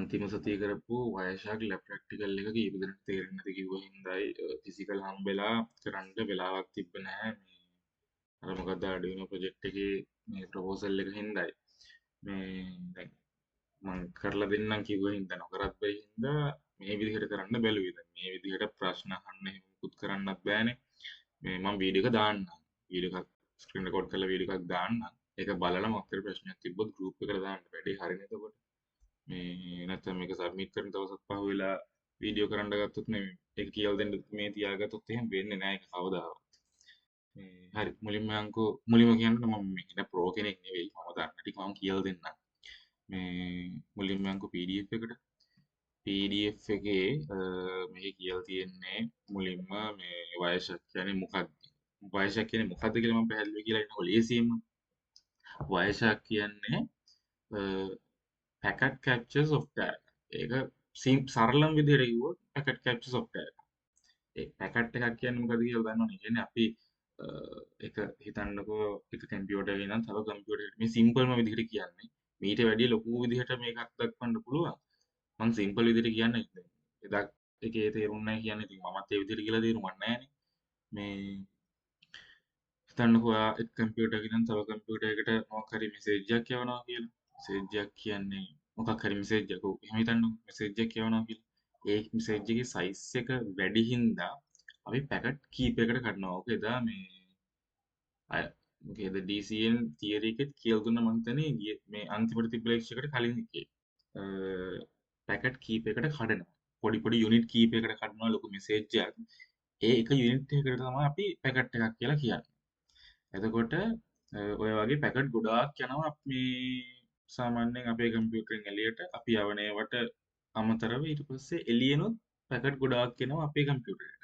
අන්තිම සතිය කරපු වයසක් ලැබ් ප්‍රැක්ටිකල් එක කීප දෙනෙක්ට තේරෙන්නේ නැති කිව්ව හින්දායි ෆිසිකල් හම්බෙලා කරන්න වෙලාවක් තිබ්බ නැහැ මේ අර මොකද Arduino ප්‍රොජෙක්ට් එකේ මේ ප්‍රොපෝසල් එක හින්දායි මේ දැන් මම කරලා දෙන්නම් කිව්ව හින්දා නොකරත් බැරි හින්දා මේ විදිහට කරන්න බැලුවේ දැන් මේ විදිහට ප්‍රශ්න අහන්න එහෙම මුකුත් කරන්නත් බෑනේ මේ මම වීඩියෝ එක දාන්නම් වීඩියෝ එකක් ස්ක්‍රීන් රෙකෝඩ් කරලා වීඩියෝ එකක් දාන්නම් ඒක බලලා මොකක් හරි ප්‍රශ්නයක් තිබ්බොත් ගෲප් එකට දාන්න වැඩේ හරිනේ එතකොට මේ නැත්නම් මේක සබ්මිට් කරන දවසක් පහු වෙලා වීඩියෝ කරන්න ගත්තොත් නෙමෙයි ඒක කියලා දෙන්න මේ තියාගත්තොත් එහෙම වෙන්නේ නැහැ ඒක කවදාවත් මේ හරි මුලින්ම කියන්න මම මේ ප්‍රෝ කෙනෙක් නෙවෙයි මම දන්න ටික මම කියලා දෙන්නම් මේ මුලින්ම යන්කෝ PDF එකට PDF එකේ මේකේ කියලා තියෙන්නේ මුලින්ම මේ වයස කියන්නේ මොකක්ද වයස කියන්නේ මොකක්ද කියලා මම පැහැදිලිව කියලා ඉන්නකො ලේසියෙන්ම වයසක් කියන්නේ පැකට් කැප්චර් සොෆ්ට්වෙයාර් ඒක සරලම විදිහට කිව්වොත් පැකට් කැප්චර් සොෆ්ට්වෙයාර් ඒ පැකට් එකක් කියන්නේ මොකද කියලා දන්නවනේ. කියන්නේ අපි එක හිතන්නකෝ එක කම්පියුටර් එකේ ඉඳන් තව කම්පියුටර් එකකට මේ සිම්පල්ම විදිහට කියන්නේ. මීට වැඩිය ලොකු විදිහට මේකක් දක්වන්න පුළුවන්. මම සිම්පල් විදිහට කියන්නේ එදා එකේ තේරුම් නැහැ කියන්නේ. ඉතින් මමත් ඒ විදිහට කියලා තේරුම්ක් නැහැනේ. මේ හිතන්නකෝ ඔයා එක කම්පියුටර් එකකින් ඉඳන් තව කම්පියුටර් එකකට මොකක් හරි මෙසේජ් එකක් යවනවා කියලා. මෙසේජ් එකක් කියන්නේ මොකක් හරි මෙසේජ් එකක්. ඔව් එහෙම හිතන්නකෝ මෙසේජ් එකක් යවනවා කියලා. ඒ මෙසේජ් එකේ සයිස් එක වැඩි හින්දා අපි පැකට් කීපයකට කඩනවා. ඕක එදා මේ අය මොකේද DCN තියරි එකෙත් කියලා දුන්න මං හිතන්නේ මේ අන්තිමට තිබ්බ ලෙක්චර් එකට කලින් එකේ. පැකට් කීපයකට කඩනවා. පොඩි පොඩි යුනිට් කීපයකට කඩනවා ලොකු මෙසේජ් එකක්. ඒ එක යුනිට් එකකට තමයි අපි පැකට් එකක් කියලා කියන්නේ. එතකොට ඔය වගේ පැකට් ගොඩාක් යනවා මේ සාමාන්‍යයෙන් අපේ කම්පියුටරෙන් එළියට අපි යවන ඒවාට අමතරව ඊට පස්සේ එළියෙනුත් පැකට් ගොඩාක් එනවා අපේ කම්පියුටරේට.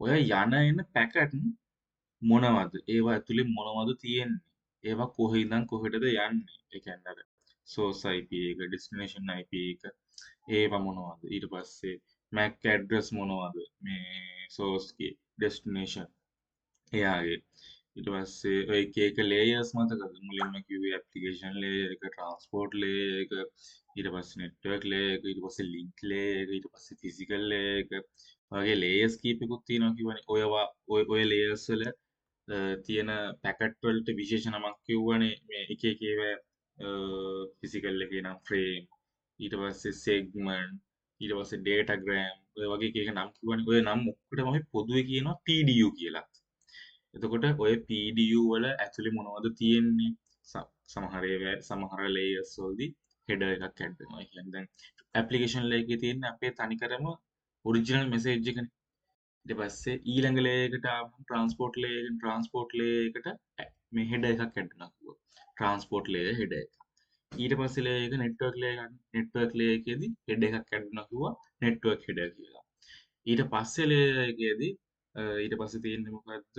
ඔය යන එන පැකට් මොනවද? ඒවා ඇතුලේ මොනවද තියෙන්නේ? ඒවා කොහේ ඉඳන් කොහෙටද යන්නේ? ඒ කියන්නේ අර source IP එක, destination IP එක ඒවා මොනවද? ඊට පස්සේ MAC address මොනවද? මේ source කේ destination එයාගේ ඊට පස්සේ ඔය එක එක ලේයර්ස් මතකද මුලින්ම කිව්වේ ඇප්ලිකේෂන් ලේයර් එක ට්‍රාන්ස්පෝර්ට් ලේයර් එක ඊට පස්සේ නෙට්වර්ක් ලේයර් එක ඊට පස්සේ ලින්ක් ලේයර් එක ඊට පස්සේ ෆිසිකල් ලේයර් එක වගේ ලේයර්ස් කීපෙකුත් තියෙනවා කිව්වනේ ඔය ලේයර්ස් වල තියෙන පැකට් වලට විශේෂ නමක් කිව්වනේ මේ එක එක ඒවා ෆිසිකල් එකේ නම් ෆ්‍රේම් ඊට පස්සේ සෙග්මන්ට් ඊට පස්සේ ඩේටාග්‍රෑම් ඔය වගේ එක එක නම් කිව්වනේ ඔය නම් ඔක්කොටම අපි පොදුවේ කියනවා PDU කියලා. එතකොට ඔය PDU වල ඇතුලේ මොනවද තියෙන්නේ සමහර ලේයර්ස් වලදී හෙඩර් එකක් ඇඩ් වෙනවා. ඒ කියන්නේ දැන් ඇප්ලිකේෂන් ලේයර් එකේ තියෙන අපේ තනිකරම ඔරිජිනල් මෙසේජ් එකනේ. ඊට පස්සේ ඊළඟ ලේයර් එකට ආවම ට්‍රාන්ස්පෝර්ට් ලේයර් එකට මේ හෙඩර් එකක් ඇඩ් වෙනවා කිව්වා. ට්‍රාන්ස්පෝර්ට් ලේයර් හෙඩර් එක. ඊට පස්සේ ලේයර් එක නෙට්වර්ක් ලේයර් එකේදී හෙඩර් එකක් ඇඩ් වෙනවා කිව්වා නෙට්වර්ක් හෙඩර් කියලා. ඊට පස්සේ ලේයර් එකේදී ඊට පස්සේ තියෙන්නේ මොකද්ද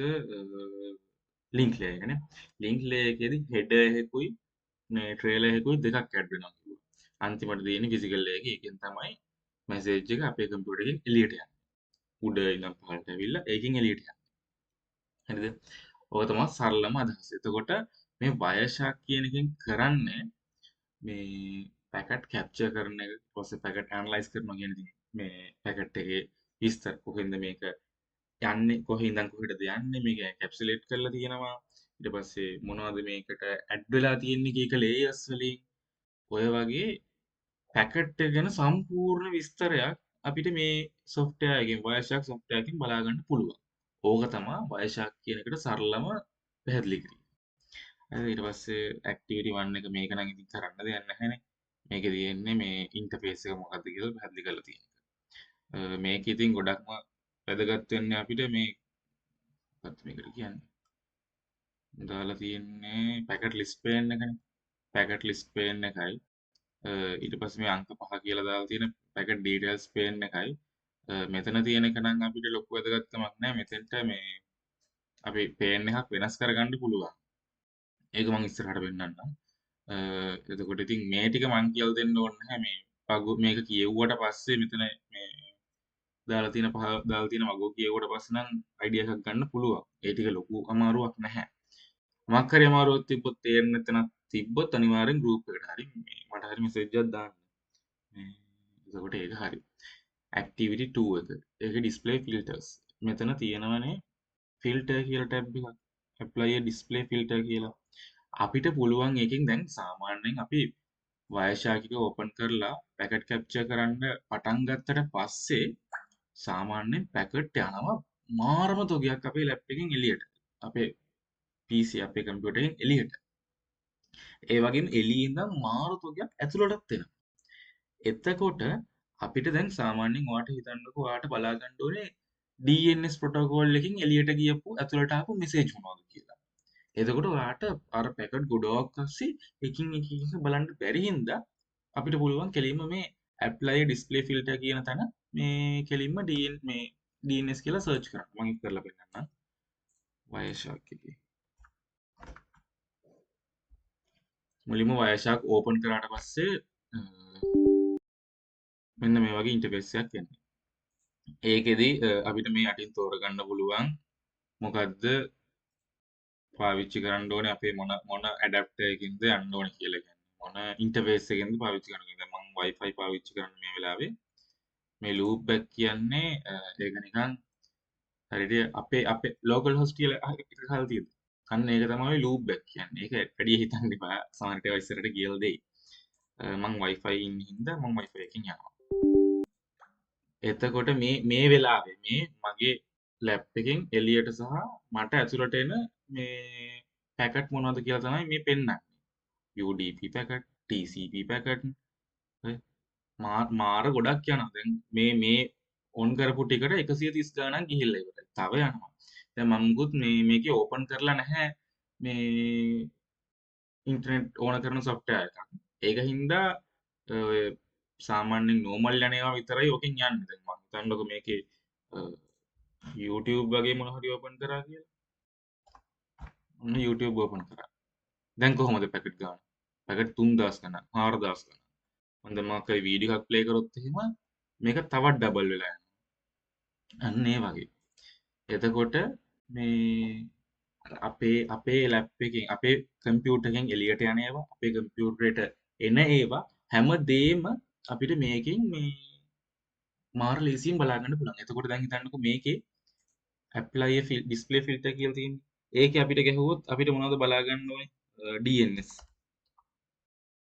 ලින්ක් ලේයර් එකනේ ලින්ක් ලේයර් එකේදී හෙඩර් එකකුයි මේ ට්‍රේලර් එකකුයි දෙකක් ඇඩ් වෙනවා කිව්වා අන්තිමට තියෙන්නේ ෆිසිකල් ලේයර් එක ඒකෙන් තමයි මැසේජ් එක අපේ කම්පියුටර් එකෙන් එළියට යන්නේ උඩ ඉඳන් පහළට ඇවිල්ලා ඒකෙන් එළියට යන්නේ හරිද ඔක තමයි සරලම අදහස එතකොට මේ වයසක් කියන එකෙන් කරන්නේ මේ පැකට් කැප්චර් කරන එක ඊට පස්සේ පැකට් ඇනලයිස් කරනවා කියන ඉතින් මේ පැකට් එකේ විස්තර කොහෙන්ද මේක යන්නේ කොහේ ඉඳන් කොහෙටද යන්නේ මේක එන්කැප්සුලේට් කරලා තියෙනවා ඊට පස්සේ මොනවද මේකට ඇඩ් වෙලා තියෙන්නේ කීක ලේයර්ස් වලින් ඔය වගේ පැකට් එක ගැන සම්පූර්ණ විස්තරයක් අපිට මේ software එකෙන් Wireshark software එකෙන් බලා ගන්න පුළුවන්. ඕක තමයි Wireshark කියන එකට සරලම පැහැදිලි කිරීම. හරි ඊට පස්සේ activity 1 එක මේක නම් ඉතින් කරන්න දෙයක් නැහැනේ. මේකේ තියෙන්නේ මේ ඉන්ටර්ෆේස් එක මොකක්ද කියලා පැහැදිලි කරලා තියෙන එක. මේක ඉතින් ගොඩක්ම වැදගත් වෙන්නේ අපිට මේ මොකක්ද මේකට කියන්නේ දාලා තියෙන්නේ පැකට් ලිස්ට් පේන් එකනේ පැකට් ලිස්ට් පේන් එකයි ඊට පස්සේ මේ අංක 5 කියලා දාලා තියෙන පැකට් ඩීටේල්ස් පේන් එකයි මෙතන තියෙන එක නම් අපිට ලොකු වැදගත්කමක් නැහැ මෙතෙන්ට මේ අපි පේන් එකක් වෙනස් කරගන්න පුළුවන් ඒක මම ඉස්සරහට පෙන්නන්නම් එතකොට ඉතින් මේ ටික මම කියලා දෙන්න ඕනේ නැහැ මේ මේක කියෙව්වට පස්සේ මෙතන මේ දාලා තියෙන මගෝ කියෙව්වට පස්සේ නම් අයිඩියා එකක් ගන්න පුළුවන් ඒ ටික ලොකු අමාරුවක් නැහැ මොකක් හරි අමාරුවක් තිබ්බොත් තේරෙන්නේ නැත්නම් තිබ්බොත් අනිවාර්යෙන් ගෲප් එකට හරි මට හරි මෙසේජ් එකක් දාන්න එතකොට ඒක හරි. ඇක්ටිවිටි 2 එක. ඒක ඩිස්ප්ලේ ෆිල්ටර්ස්. මෙතන තියෙනවනේ ෆිල්ටර් කියලා ටැබ් එකක්. apply a display filter කියලා. අපිට පුළුවන් එකකින් දැන් සාමාන්‍යයෙන් අපි වයශාකික ඕපන් කරලා පැකට් කැප්චර් කරන්න පටන් ගත්තට පස්සේ සාමාන්‍යයෙන් පැකට් යනවා මාරම තොගයක් අපේ ලැප් එකෙන් එළියට. අපේ PC අපේ කම්පියුටර් එකෙන් එළියට. ඒ වගේම එළියේ ඉඳන් මාරු තොගයක් ඇතුළටත් එනවා. එතකොට අපිට දැන් සාමාන්‍යයෙන් ඔයාට හිතන්නකෝ ඔයාට බලා ගන්න ඕනේ DNS ප්‍රොටෝකෝල් එකකින් එළියට ගියපු ඇතුළට ආපු මෙසේජ් මොනවද කියලා. එතකොට ඔයාට අර පැකට් ගොඩක් අස්සේ එකින් එක බලන්න බැරි හින්දා අපිට පුළුවන් කෙලින්ම මේ apply display filter කියන තැන මේ කෙලින්ම DNS කියලා සර්ච් කරන්න. මම ඒක කරලා පෙන්නන්නම්. Wireshark එකේ. මුලින්ම Wireshark ඕපන් කරාට පස්සේ මෙන්න මේ වගේ ඉන්ටර්ෆේස් එකක් එන්නේ. ඒකෙදි අපිට මේ යටින් තෝරගන්න පුළුවන් මොකද්ද පාවිච්චි කරන්න ඕනේ අපේ මොන ඇඩැප්ටර් එකකින්ද යන්න ඕනේ කියලා කියන්නේ. මොන ඉන්ටර්ෆේස් එකකින්ද පාවිච්චි කරන්න. දැන් මම Wi-Fi පාවිච්චි කරන්නේ මේ වෙලාවේ. මේ loop back කියන්නේ ඒක නිකන් හරියට අපේ local host කියලා එක හල් තියෙද. අන්න ඒක තමයි loop back කියන්නේ. ඒක වැඩි හිතන්න එපා. සමහරට ඒවා ඉස්සරහට කියලා දෙයි. මම Wi-Fi ඉන්න හින්දා මම Wi-Fi එකකින් යනවා. එතකොට මේ වෙලාවේ මේ මගේ ලැප් එකෙන් එළියට සහ මට ඇතුළට එන මේ පැකට් මොනවද කියලා තමයි මේ පෙන්නන්නේ. UDP පැකට්, TCP පැකට් මාර ගොඩක් යනවා. දැන් මේ ඔන් කරපු ටිකට 130 ගණන් ගිහිල්ලා ඉවරයි. තව යනවා. දැන් මම මුකුත් මේකේ ඕපන් කරලා නැහැ මේ ඉන්ටර්නෙට් ඕන කරන සොෆ්ට්වෙයාර් එකක්. ඒක හින්දා ඔය සාමාන්‍යයෙන් නෝමල් යන ඒවා විතරයි ඕකෙන් යන්නේ. දැන් මම හිතන්නකො මේකේ YouTube වගේ මොන හරි ඕපන් කරා කියලා. ඔන්න YouTube ඕපන් කරා. දැන් කොහොමද පැකට් ගන්න? පැකට් 3000 ගණන්, 4000 ගණන්. මම දැන් මොකක් හරි වීඩියෝ එකක් ප්ලේ කරොත් එහෙම මේක තවත් ඩබල් වෙලා යනවා. අන්න ඒ වගේ. එතකොට මේ අපේ ලැප් එකෙන් අපේ කම්පියුටර් එකෙන් එළියට යන ඒවා අපේ කම්පියුටරේට එන ඒවා හැමදේම අපිට මේකෙන් මේ මාර ලේසියෙන් බලා ගන්න පුළුවන්. එතකොට දැන් හිතන්නකෝ මේකේ apply a display filter කියලා තියෙන්නේ. ඒකේ අපිට ගැහුවොත් අපිට මොනවද බලා ගන්න ඕනේ? DNS.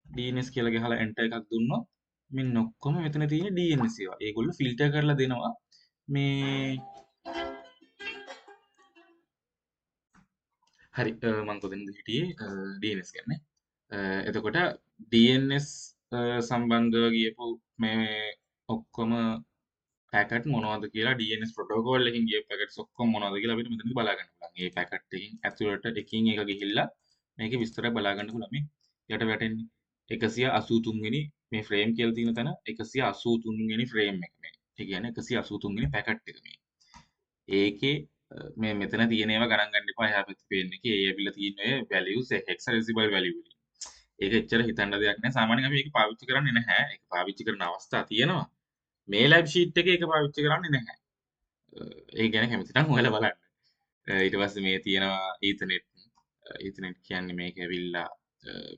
DNS කියලා ගහලා enter එකක් දුන්නොත් මෙන්න ඔක්කොම මෙතන තියෙන DNS ඒවා. ඒගොල්ලෝ ෆිල්ටර් කරලා දෙනවා මේ හරි මං කොතනද හිටියේ DNS ගැන. එතකොට DNS සම්බන්ධව ගියපු මේ ඔක්කොම පැකට් මොනවද කියලා DNS ප්‍රොටෝකෝල් එකකින් ගිය පැකට්ස් ඔක්කොම මොනවද කියලා අපිට මෙතනදි බලා ගන්න පුළුවන්. මේ පැකට් එකකින් ඇතුළට එකින් එක ගිහිල්ලා මේකේ විස්තර බලා ගන්න පුළුවන්. මේ යට වැටෙන්නේ 183 වෙනි මේ ෆ්‍රේම් කියලා තියෙන තැන 183 වෙනි ෆ්‍රේම් එක මේ. ඒ කියන්නේ 183 වෙනි පැකට් එක මේ. ඒකේ මේ මෙතන තියෙන ඒවා ගණන් ගන්න එපා. එහා පැත්තේ පේන එකේ ඒ ඇවිල්ලා තියෙන ඔය values hexadecimal value වලින්. ඒක එච්චර හිතන්න දෙයක් නෑ. සාමාන්‍යයෙන් අපි ඒක පාවිච්චි කරන්නේ නැහැ. ඒක පාවිච්චි කරන අවස්ථා තියෙනවා. මේ ලැබ් ෂීට් එකේ ඒක පාවිච්චි කරන්නේ නැහැ. ඒක ගැන කැමති නම් ඔයාලා බලන්න. ඊට පස්සේ මේ තියෙනවා ඊතර්නෙට් කියන්නේ මේක ඇවිල්ලා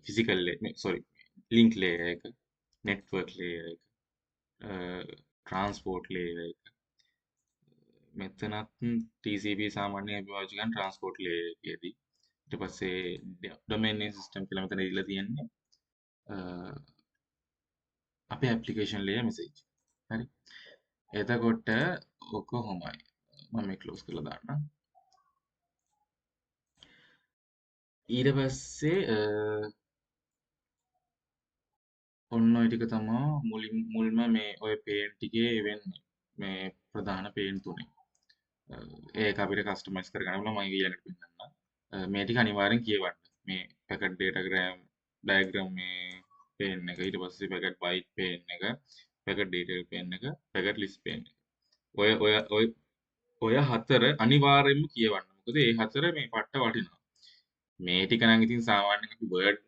ෆිසිකල් සෝරි ලින්ක් ලේයර් එක, නෙට්වර්ක් ලේයර් එක, ට්‍රාන්ස්පෝර්ට් ලේයර් එක. මෙතනත් TCP සාමාන්‍යයෙන් අපි පාවිච්චි කරන ට්‍රාන්ස්පෝර්ට් ලේයර් එකේදී. ඊට පස්සේ ඩොමේන් නේම් සිස්ටම් කියලා මෙතන දීලා තියෙන්නේ. අපේ ඇප්ලිකේෂන් ලේයර් මෙසේජ්. හරි. එතකොට කොහොමයි? මම මේ ක්ලෝස් කරලා දාන්නම්. ඊට පස්සේ ඔන්න ඔය ටික තමා මුල්ම මේ ඔය පේන් ටිකේ වෙන්නේ. මේ ප්‍රධාන පේන් තුනේ. ඒක අපිට කස්ටමයිස් කරගන්න පුළුවන්. මම ඊළඟට පෙන්නන්නම්. මේ ටික අනිවාර්යෙන් කියවන්න. මේ පැකට් ඩයග්‍රෑම් මේ පේන් එක, ඊට පස්සේ පැකට් බයිට් පේන් එක, පැකට් ඩීටේල් පේන් එක, පැකට් ලිස්ට් පේන් එක. ඔය හතර අනිවාර්යෙන්ම කියවන්න. මොකද ඒ හතර මේ පට්ට වටිනවා. මේ ටික නම් ඉතින් සාමාන්‍යයෙන් අපි Word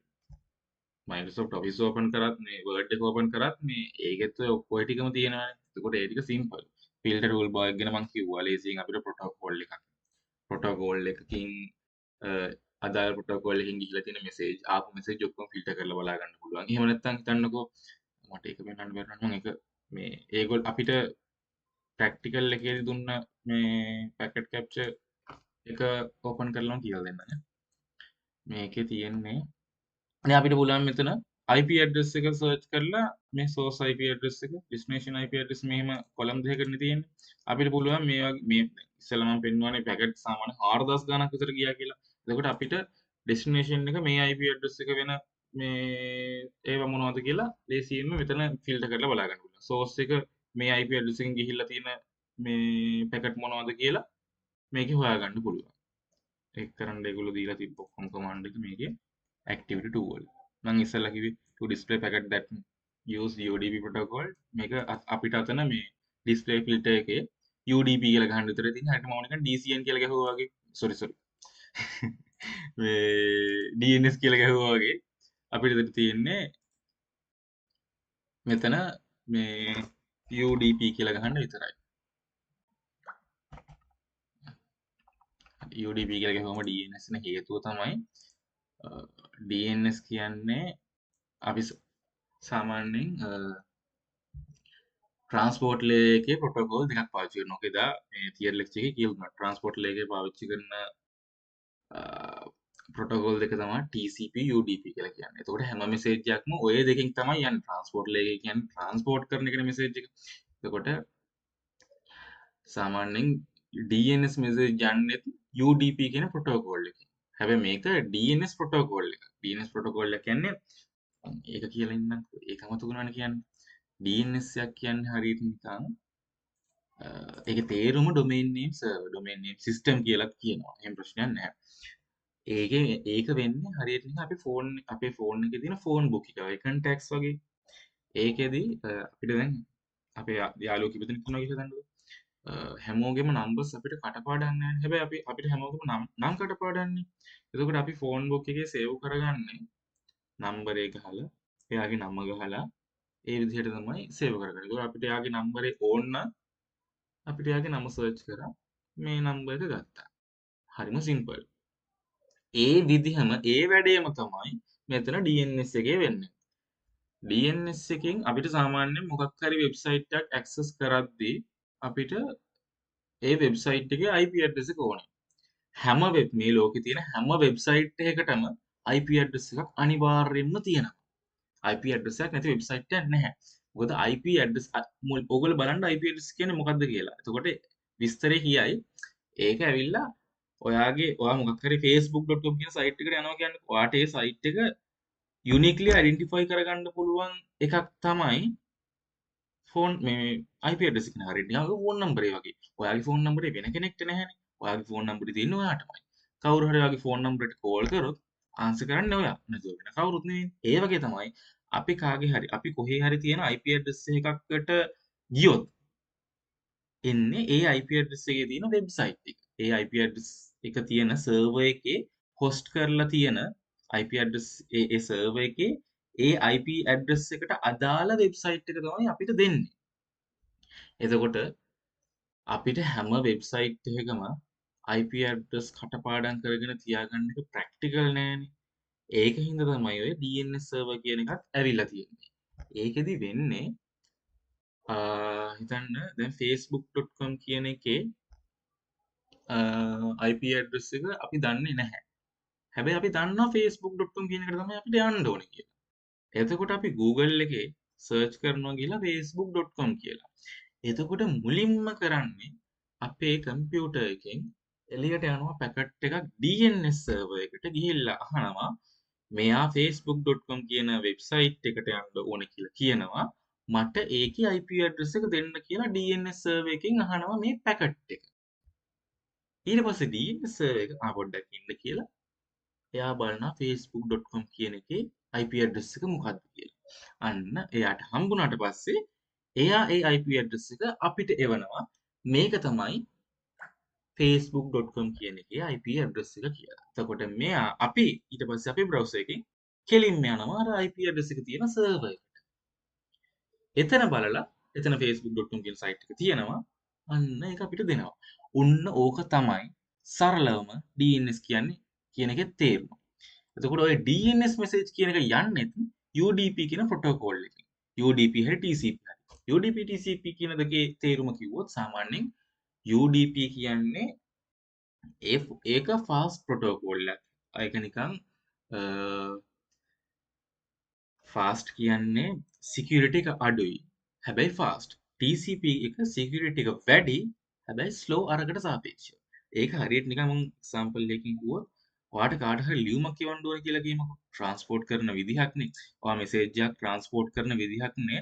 Microsoft Office open කරත් මේ Word එක open කරත් මේ ඒකෙත් ඔය ටිකම තියෙනවානේ. එතකොට ඒ ටික simple. filter toolbar එක ගැන මම කිව්වා. ලේසියෙන් අපිට protocol එකකින් අදාළ protocol එකකින් ගිහිලා තියෙන message ආපු message ඔක්කොම filter කරලා බලා ගන්න පුළුවන්. එහෙම නැත්නම් හිතන්නකෝ මට ඒක පෙන්වන්න බැරි නම් ඒක මේ ඒගොල්ල අපිට ප්‍රැක්ටිකල් එකේදී දුන්න මේ පැකට් කැප්චර් එක ඕපන් කරලාම කියලා දෙන්න. මේකේ තියෙන්නේ දැන් අපිට පුළුවන් මෙතන IP ඇඩ්‍රස් එක සර්ච් කරලා මේ source IP ඇඩ්‍රස් එක destination IP ඇඩ්‍රස් මෙහෙම කොලම් දෙකකින් තියෙන්නේ. අපිට පුළුවන් මේ වගේ මේ ඉස්සෙල්ලා මම පෙන්වන්නේ පැකට් සාමාන්‍ය 4000 ගණක් විතර ගියා කියලා. එතකොට අපිට destination එක මේ IP ඇඩ්‍රස් එක වෙන මේ ඒවා මොනවද කියලා ලේසියෙන්ම මෙතන ෆිල්ටර් කරලා බලා ගන්න පුළුවන්. source එක මේ IP ඇඩ්‍රස් එකෙන් ගිහිල්ලා තියෙන මේ පැකට් මොනවද කියලා මේකේ හොයාගන්න පුළුවන්. ඒක කරන්න ඒගොල්ලෝ දීලා තිබ්බ ඔක්කොම කමාන්ඩ් එක මේකේ activity 2 වල. මම ඉස්සෙල්ලා කිව්වේ to display packet that use UDP protocol මේක අපිට අතන මේ display filter එකේ UDP කියලා ගහන්න විතරයි තියෙන්නේ. හරියට මම නිකන් DCN කියලා ගැහුවා වගේ. sorry මේ DNS කියලා ගැහුවා වගේ අපිට දෙන්න තියෙන්නේ මෙතන මේ UDP කියලා ගහන්න විතරයි. UDP කියලා ගැහුවම DNS න හේතුව තමයි DNS කියන්නේ අපි සාමාන්‍යයෙන් ට්‍රාන්ස්පෝර්ට් ලේයර් එකේ ප්‍රොටෝකෝල් දෙකක් පාවිච්චි කරනවා. ඔක එදා මේ තියරි ලෙක්චර් එකේ කියලා දුන්නා. ට්‍රාන්ස්පෝර්ට් ලේයර් එකේ පාවිච්චි කරන ප්‍රොටෝකෝල් දෙක තමයි TCP UDP කියලා කියන්නේ. එතකොට හැම මෙසේජ් එකක්ම ඔය දෙකෙන් තමයි යන්නේ. ට්‍රාන්ස්පෝර්ට් ලේයර් එක කියන්නේ ට්‍රාන්ස්පෝර්ට් කරන එකනේ මෙසේජ් එක. එතකොට සාමාන්‍යයෙන් DNS මෙසේජ් යන්නේ UDP කියන ප්‍රොටෝකෝල් එකෙන්. හැබැයි මේක DNS ප්‍රොටෝකෝල් එක. DNS ප්‍රොටෝකෝල් එක කියන්නේ ඒක කියලා ඉන්නම්. ඒක අමතකුණානේ කියන්නේ. DNS එකක් කියන්නේ හරියට නිකන් ඒකේ තේරුම domain name server, domain name system කියලා කියනවා. එහෙම ප්‍රශ්නයක් නැහැ. ඒක වෙන්නේ හරියට නිකන් අපේ ෆෝන් එකේ තියෙන ෆෝන් බුක් එක. ඒ contacts වගේ. ඒකෙදි අපිට දැන් අපේ යාළුවෝ කිව්ව දෙනෙක් ඉන්නවා කියලා ගන්නකො. හැමෝගෙම නම්බර්ස් අපිට කටපාඩම් නැහැ. හැබැයි අපිට හැමෝගෙම නම් කටපාඩම්නේ. එතකොට අපි ෆෝන් බුක් එකේ සේව් කරගන්නේ නම්බරේ ගහලා, එයාගේ නම ගහලා ඒ විදිහට තමයි සේව් කරගන්නේ. ඒකෝ අපිට එයාගේ නම්බරේ ඕන නම් අපිට එයාගේ නම සර්ච් කරා මේ නම්බර් එක ගත්තා. හරිම සිම්පල්. ඒ විදිහම ඒ වැඩේම තමයි මෙතන DNS එකේ වෙන්නේ. DNS එකෙන් අපිට සාමාන්‍යයෙන් මොකක් හරි වෙබ්සයිට් එකක් ඇක්සස් කරද්දී අපිට ඒ වෙබ්සයිට් එකේ IP ඇඩ්‍රස් එක ඕනේ. මේ ලෝකේ තියෙන හැම වෙබ්සයිට් එකකටම IP ඇඩ්‍රස් එකක් අනිවාර්යයෙන්ම තියෙනවා. IP ඇඩ්‍රස් එකක් නැති වෙබ්සයිට් එකක් නැහැ. මොකද IP ඇඩ්‍රස් ඔයගොල්ලෝ බලන්න IP ඇඩ්‍රස් කියන්නේ මොකක්ද කියලා. එතකොට විස්තරේ කියයි. ඒක ඇවිල්ලා ඔයා මොකක් හරි facebook.com කියන සයිට් එකට යනවා කියන්නේ ඔයාට ඒ සයිට් එක යුනික්ලි අයිඩෙන්ටිෆයි කරගන්න පුළුවන් එකක් තමයි ෆෝන් මේ IP ඇඩ්‍රස් එක නේ. හරියට නිකන් ෆෝන් නම්බරේ වගේ. ඔයාගේ ෆෝන් නම්බරේ වෙන කෙනෙක්ට නැහැනේ. ඔයාගේ ෆෝන් නම්බරේ තියෙන්නේ ඔයාටමයි. කවුරු හරි ඔයාගේ ෆෝන් නම්බරයට කෝල් කරොත් ආන්සර් කරන්නේ ඔයා. නැතුව වෙන කවුරුත් නෙවෙයි. ඒ වගේ තමයි අපි කොහේ හරි තියෙන IP ඇඩ්‍රස් එකකට ගියොත් එන්නේ ඒ IP ඇඩ්‍රස් එකේ තියෙන වෙබ්සයිට් එක. ඒ IP ඇඩ්‍රස් එක තියෙන සර්වර් එකේ හොස්ට් කරලා තියෙන IP ඇඩ්‍රස් ඒ සර්වර් එකේ ඒ IP ඇඩ්‍රස් එකට අදාළ වෙබ්සයිට් එක තමයි අපිට දෙන්නේ. එතකොට අපිට හැම වෙබ්සයිට් එකකම IP ඇඩ්‍රස් කටපාඩම් කරගෙන තියාගන්න එක ප්‍රැක්ටිකල් නෑනේ. ඒක හින්දා තමයි ඔය DNS සර්වර් කියන එකත් ඇවිල්ලා තියෙන්නේ. ඒකෙදි වෙන්නේ හිතන්න දැන් facebook.com කියන එකේ IP ඇඩ්‍රස් එක අපි දන්නේ නැහැ. හැබැයි අපි දන්නවා facebook.com කියන එකට තමයි අපිට යන්න ඕනේ කියලා. එතකොට අපි Google එකේ සර්ච් කරනවා කියලා facebook.com කියලා. එතකොට මුලින්ම කරන්නේ අපේ කම්පියුටර් එකෙන් එළියට යනවා පැකට් එකක් DNS සර්වර් එකට ගිහිල්ලා අහනවා මෙයා facebook.com කියන වෙබ්සයිට් එකට යන්න ඕනේ කියලා කියනවා. මට ඒකේ IP ඇඩ්‍රස් එක දෙන්න කියලා DNS සර්වර් එකෙන් අහනවා මේ පැකට් එක. ඊට පස්සේ DNS සර්වර් එක පොඩ්ඩක් ඉන්න කියලා එයා බලනවා facebook.com කියන එකේ IP ඇඩ්‍රස් එක මොකක්ද කියලා. අන්න එයාට හම්බුණාට පස්සේ එයා ඒ IP ඇඩ්‍රස් එක අපිට එවනවා. මේක තමයි facebook.com කියන එකේ IP ඇඩ්‍රස් එක කියලා. එතකොට අපි ඊට පස්සේ අපේ බ්‍රවුසර් එකෙන් කෙලින්ම යනවා අර IP ඇඩ්‍රස් එක තියෙන සර්වර් එකට. එතන බලලා එතන facebook.com කියන සයිට් එක තියෙනවා. අන්න ඒක අපිට දෙනවා. ඔන්න ඕක තමයි සරලවම DNS කියන්නේ කියන එකේ තේරුම. එතකොට ඔය DNS මෙසේජ් කියන එක යන්නේ UDP කියන ප්‍රොටෝකෝල් එකෙන්. UDP හරි TCP හරි. UDP TCP කියන දෙකේ තේරුම කිව්වොත් සාමාන්‍යයෙන් UDP කියන්නේ ඒක ෆාස්ට් ප්‍රොටෝකෝල් එකක්. ඒක නිකන් ෆාස්ට් කියන්නේ සිකියුරිටි එක අඩුයි. හැබැයි ෆාස්ට්. TCP එක සිකියුරිටි එක වැඩි. හැබැයි ස්ලෝ අරකට සාපේක්ෂව. ඒක හරියට නිකන් මම එක්සැම්පල් එකකින් කිව්වොත් ඔයාට කාට හරි ලියුමක් කියවන්න ඕන කියලා කියමුකෝ. ට්‍රාන්ස්පෝර්ට් කරන විදිහක්නේ. ඔයා මෙසේජ් එකක් ට්‍රාන්ස්පෝර්ට් කරන විදිහක්නේ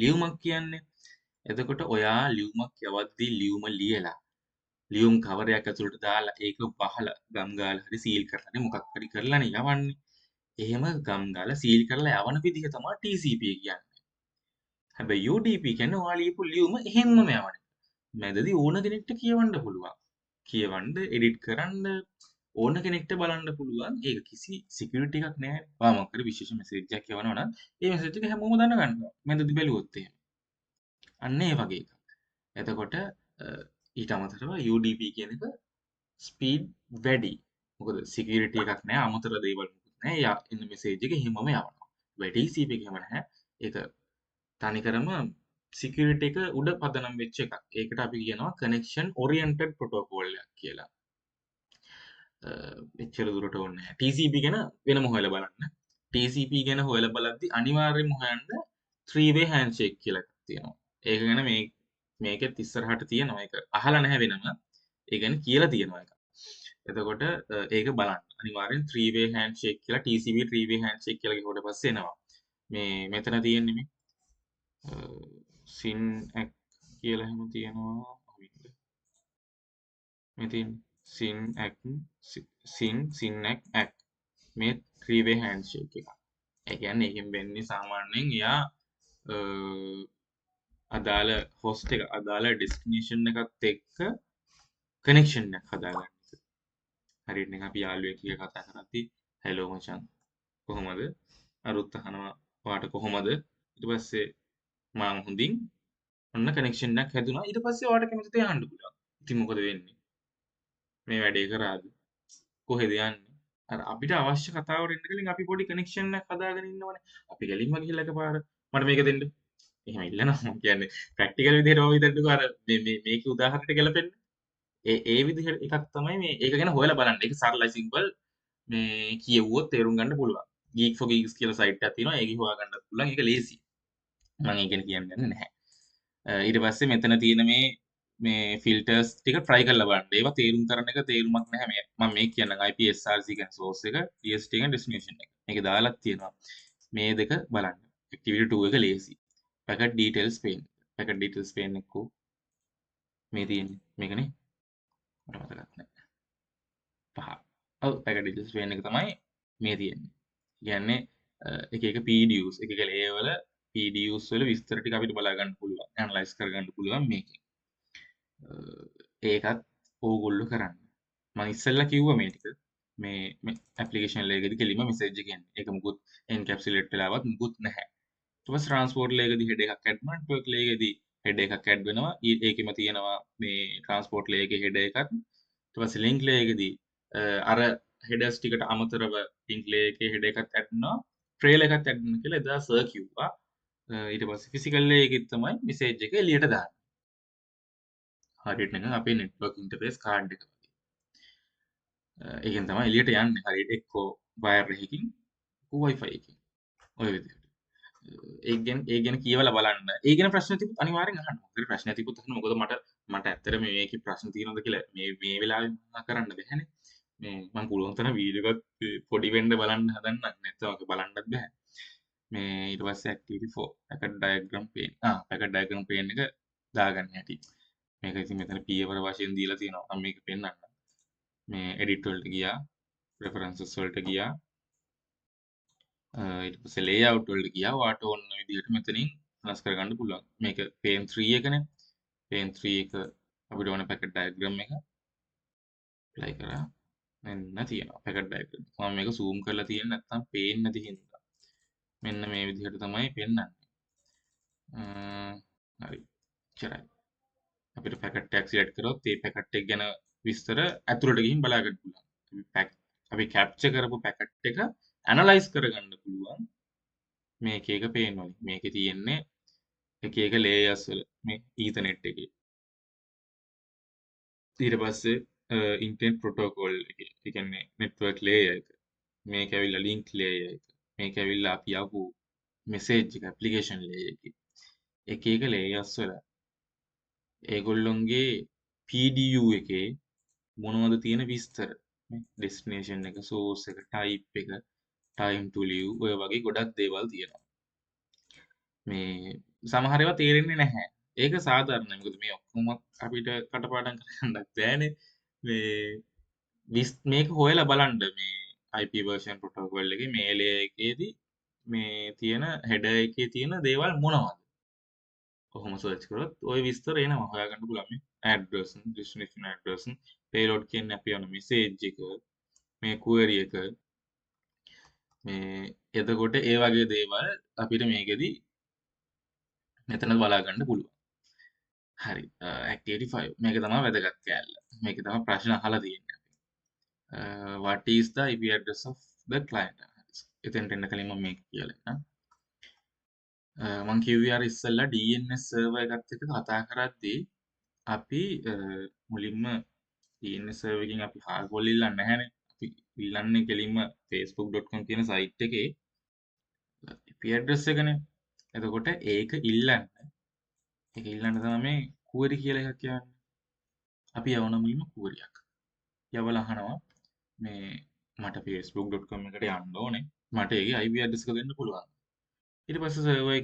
ලියුමක් කියන්නේ. එතකොට ඔයා ලියුමක් යවද්දී ලියුම ලියලා ලියුම් කවරයක් ඇතුළට දාලා ඒක වහලා ගම් ගාලා හරි සීල් කරලානේ මොකක් හරි කරලානේ යවන්නේ. එහෙම ගම් ගාලා සීල් කරලා යවන විදිහ තමයි TCP කියන්නේ. හැබැයි UDP කියන්නේ ඔයා ලියපු ලියුම එහෙම්මම යවන. මැදදී ඕන කෙනෙක්ට කියවන්න පුළුවන්. කියවන්න, එඩිට් කරන්න ඕන කෙනෙක්ට බලන්න පුළුවන්. ඒක කිසි සිකියුරිටි එකක් නෑ. ඔයා මොකක් හරි විශේෂ මෙසේජ් එකක් යවනවා නම් ඒ මෙසේජ් එක හැමෝම දැනගන්නවා. මැදදී බැලුවොත් එහෙම. අන්න ඒ වගේ එකක්. එතකොට ඊට අමතරව UDP කියන එක ස්පීඩ් වැඩි. මොකද සිකියුරිටි එකක් නෑ, අමතර දේවල් මොකුත් නෑ. එන්න මෙසේජ් එක එහෙමම යවනවා. TCP එක එහෙම නැහැ. ඒක තනිකරම සිකියුරිටි එක උඩ පදනම් වෙච්ච එකක්. ඒකට අපි කියනවා කනෙක්ෂන් ඔරියන්ටඩ් ප්‍රොටෝකෝල් එකක් කියලා. එච්චර දුරට ඕනේ නැහැ. TCP ගැන වෙනම හොයලා බලන්න. TCP ගැන හොයලා බලද්දි අනිවාර්යයෙන්ම හොයන්න 3-way handshake කියලා එකක් තියෙනවා. ඒක ගැන මේකෙත් ඉස්සරහට තියෙනවා. ඒක අහලා නැහැ වෙනම. ඒ ගැන කියලා තියෙනවා ඒක. එතකොට ඒක බලන්න. අනිවාර්යෙන් 3-way handshake කියලා TCP 3-way handshake කියලා කිව්වට පස්සේ එනවා. මේ මෙතන තියෙන්නේ මේ SYN-ACK කියලා එහෙම තියෙනවා. මේ තියෙන්නේ SYN-ACK මේ 3-way handshake එක. ඒ කියන්නේ ඒකෙන් වෙන්නේ සාමාන්‍යයෙන් එයා අදාළ host එක අදාළ destination එකත් එක්ක connection එකක් හදාගන්න. හරියට නිකන් අපි යාළුවෙක් එක්ක කතා කරද්දී hello මචං කොහොමද? අරුත් අහනවා ඔයාට කොහොමද? ඊට පස්සේ මම හොඳින් ඔන්න කනෙක්ෂන් එකක් හැදුනා. ඊට පස්සේ ඔයාට කැමති දේ අහන්න පුළුවන්. ඉතින් මොකද වෙන්නේ? මේ වැඩේ කරාද? කොහෙද යන්නේ? අර අපිට අවශ්‍ය කතාවට එන්න කලින් අපි පොඩි කනෙක්ෂන් එකක් හදාගෙන ඉන්නවනේ. අපි ගැලින්ම ගිහිල්ලා එකපාර මට මේක දෙන්න. එහෙම ඉල්ලනවා. මම කියන්නේ ප්‍රැක්ටිකල් විදිහට ඔය විදිහට අර මේකේ උදාහරණයට ගැලපෙන්න. ඒ විදිහට එකක් තමයි මේ ඒක ගැන හොයලා බලන්න. ඒක සරලයි සිම්පල්. මේ කියවුවොත් තේරුම් ගන්න පුළුවන්. Geek for Geeks කියලා සයිට් එකක් තියෙනවා. ඒකේ හොයාගන්නත් පුළුවන්. ඒක ලේසි. මම ඒක ගැන කියන්නේ නැහැ. ඊට පස්සේ මෙතන තියෙන මේ ෆිල්ටර්ස් ටික try කරලා බලන්න. ඒවා තේරුම් කරන එක තේරුමක් නැහැ. මම මේ කියන්නම් IPSRC කියන source එක, DST කියන destination එක. මේක දාලා තියෙනවා. මේ දෙක බලන්න. activity 2 එක ලේසි. packet details pane. packet details pane එක මේ තියෙන්නේ. මේකනේ. මට මතකත් නැහැ. 5. ඔව් packet details pane එක තමයි මේ තියෙන්නේ. කියන්නේ එක එක PDUs එක එක layer වල PDUs වල විස්තර ටික අපිට බලා ගන්න පුළුවන්. ඇනලයිස් කර ගන්න පුළුවන් මේකෙන්. ඒකත් ඕගොල්ලෝ කරන්න. මම ඉස්සෙල්ලා කිව්වා මේ ටික. මේ ඇප්ලිකේෂන් ලේයර් එකේදී කෙලින්ම මෙසේජ් එක එන්නේ. ඒක මුකුත් එන්කැප්සුලේට් වෙලාවත් මුකුත් නැහැ. ඊට පස්සේ ට්‍රාන්ස්පෝර්ට් ලේයර් එකේදී හෙඩ් එකක් ඇඩ් වෙනවා. නෙට්වර්ක් ලේයර් එකේදී හෙඩ් එකක් ඇඩ් වෙනවා. ඒකෙම තියෙනවා මේ ට්‍රාන්ස්පෝර්ට් ලේයර් එකේ හෙඩ් එකක්. ඊට පස්සේ ලින්ක් ලේයර් එකේදී අර හෙඩර්ස් ටිකට අමතරව ලින්ක් ලේයර් එකේ හෙඩ් එකක් ඇඩ් වෙනවා. ට්‍රේල් එකක් ඇඩ් වෙනවා කියලා එදා සර් කිව්වා. ඊට පස්සේ ෆිසිකල් ලේයර් එකේ තමයි මෙසේජ් එක එළියට දාන්නේ. හරියට නිකන් අපේ නෙට්වර්ක් ඉන්ටර්ෆේස් කාඩ් එක වගේ. ඒකෙන් තමයි එළියට යන්නේ. හරියට එක්කෝ වයර් එකකින් Wi-Fi එකකින්. ඔය විදිහට. ඒ ගැන කියවලා බලන්න. ඒ ගැන ප්‍රශ්න තිබුත් අනිවාර්යෙන් අහන්න. මොකද ප්‍රශ්න තිබුත් අහන්න. මොකද මට ඇත්තට මේකේ ප්‍රශ්න තියෙනවද කියලා මේ වෙලාවේ කරන්න බැහැනේ. මේ මම පුළුවන් තරම් වීඩියෝ එකක් පොඩි වෙන්න බලන්න හදන්න. නැත්නම් ඔක බලන්නත් බෑ. මේ ඊට පස්සේ activity 4 packet diagram pane. packet diagram pane එක දාගන්න හැටි. මේක ඉතින් මෙතන පියවර වශයෙන් දීලා තියෙනවා. මම මේක පෙන්නන්නම්. මේ edit වලට ගියා. preferences වලට ගියා. ඊට පස්සේ layout වලට ගියා. ඔයාට ඕන විදිහට මෙතනින් වෙනස් කරගන්න පුළුවන්. මේක pane 3 එකනේ. pane 3 එක අපිට ඕන packet diagram එක apply කරා. මෙන්න තියෙනවා packet diagram. මම මේක zoom කරලා තියෙන්නේ නැත්නම් පේන්නේ නැති හින්දා. මෙන්න මේ විදිහට තමයි පෙන්නන්නේ. හරි. ඉච්චරයි. අපිට පැකට් එකක් සිලෙක්ට් කරොත් ඒ පැකට් එක ගැන විස්තර ඇතුළට ගිහින් බලා ගන්න පුළුවන්. අපි කැප්චර් කරපු පැකට් එක ඇනලයිස් කරගන්න පුළුවන් මේක එක පේන්න ඕනේ. මේකේ තියෙන්නේ එක එක ලේයර්ස් වල මේ ඊතර්නෙට් එකේ. ඊට පස්සේ ඉන්ටර්නෙට් ප්‍රොටෝකෝල් එකේ. ඒ කියන්නේ නෙට්වර්ක් ලේයර් එක. මේක ඇවිල්ලා ලින්ක් ලේයර් එක. මේක ඇවිල්ලා අපි ආපු මෙසේජ් එක ඇප්ලිකේෂන් ලේයර් එකේ. එක එක ලේයර්ස් වල ඒගොල්ලොන්ගේ PDU එකේ මොනවද තියෙන විස්තර ඩෙස්ටිනේෂන් එක සෝස් එක ටයිප් එක ටයිම් ටු ලිව් ඔය වගේ ගොඩක් දේවල් තියෙනවා මේ සමහර ඒවා තේරෙන්නේ නැහැ ඒක සාධාරණයි මොකද මේ ඔක්කොම අපිට කටපාඩම් කරගන්නත් බෑනේ මේ මේක හොයලා බලන්න මේ IP version protocol එකේ මේල් එකේදී මේ තියෙන header එකේ තියෙන දේවල් මොනවද කොහොම සර්ච් කරොත් ওই විස්තර එනවා හොයාගන්න පුළුවන් මේ address destination address payload කියන්නේ අපි යන message එක මේ query එක මේ එතකොට ඒ වගේ දේවල් අපිට මේකෙදි මෙතන බලා ගන්න පුළුවන්. හරි activity 5 මේක තමයි වැදගත් කෑල්ල. මේක තමයි ප්‍රශ්න අහලා තියෙන්නේ. What is the IP address of the client? එතෙන්ට එන්න කලින් මම මේක කියලා දෙන්නම්. මං කිව්වේ අර ඉස්සෙල්ලා DNS සර්වර් එකත් එක්ක කතා කරද්දී අපි මුලින්ම DNS සර්වර් එකකින් අපි හාල්වල ඉල්ලන්නේ නැහැනේ. අපි ඉල්ලන්නේ කෙලින්ම facebook.com කියන සයිට් එකේ IP address එකනේ. එතකොට ඒක ඉල්ලන්න තමයි මේ query කියලා එකක් කියන්නේ. අපි යවන මුලින්ම query එකක්. යවලා අහනවා මේ මට facebook.com එකට යන්න ඕනේ. මට ඒකේ IP address එක දෙන්න පුළුවන්. ඊට පස්සේ සර්වර්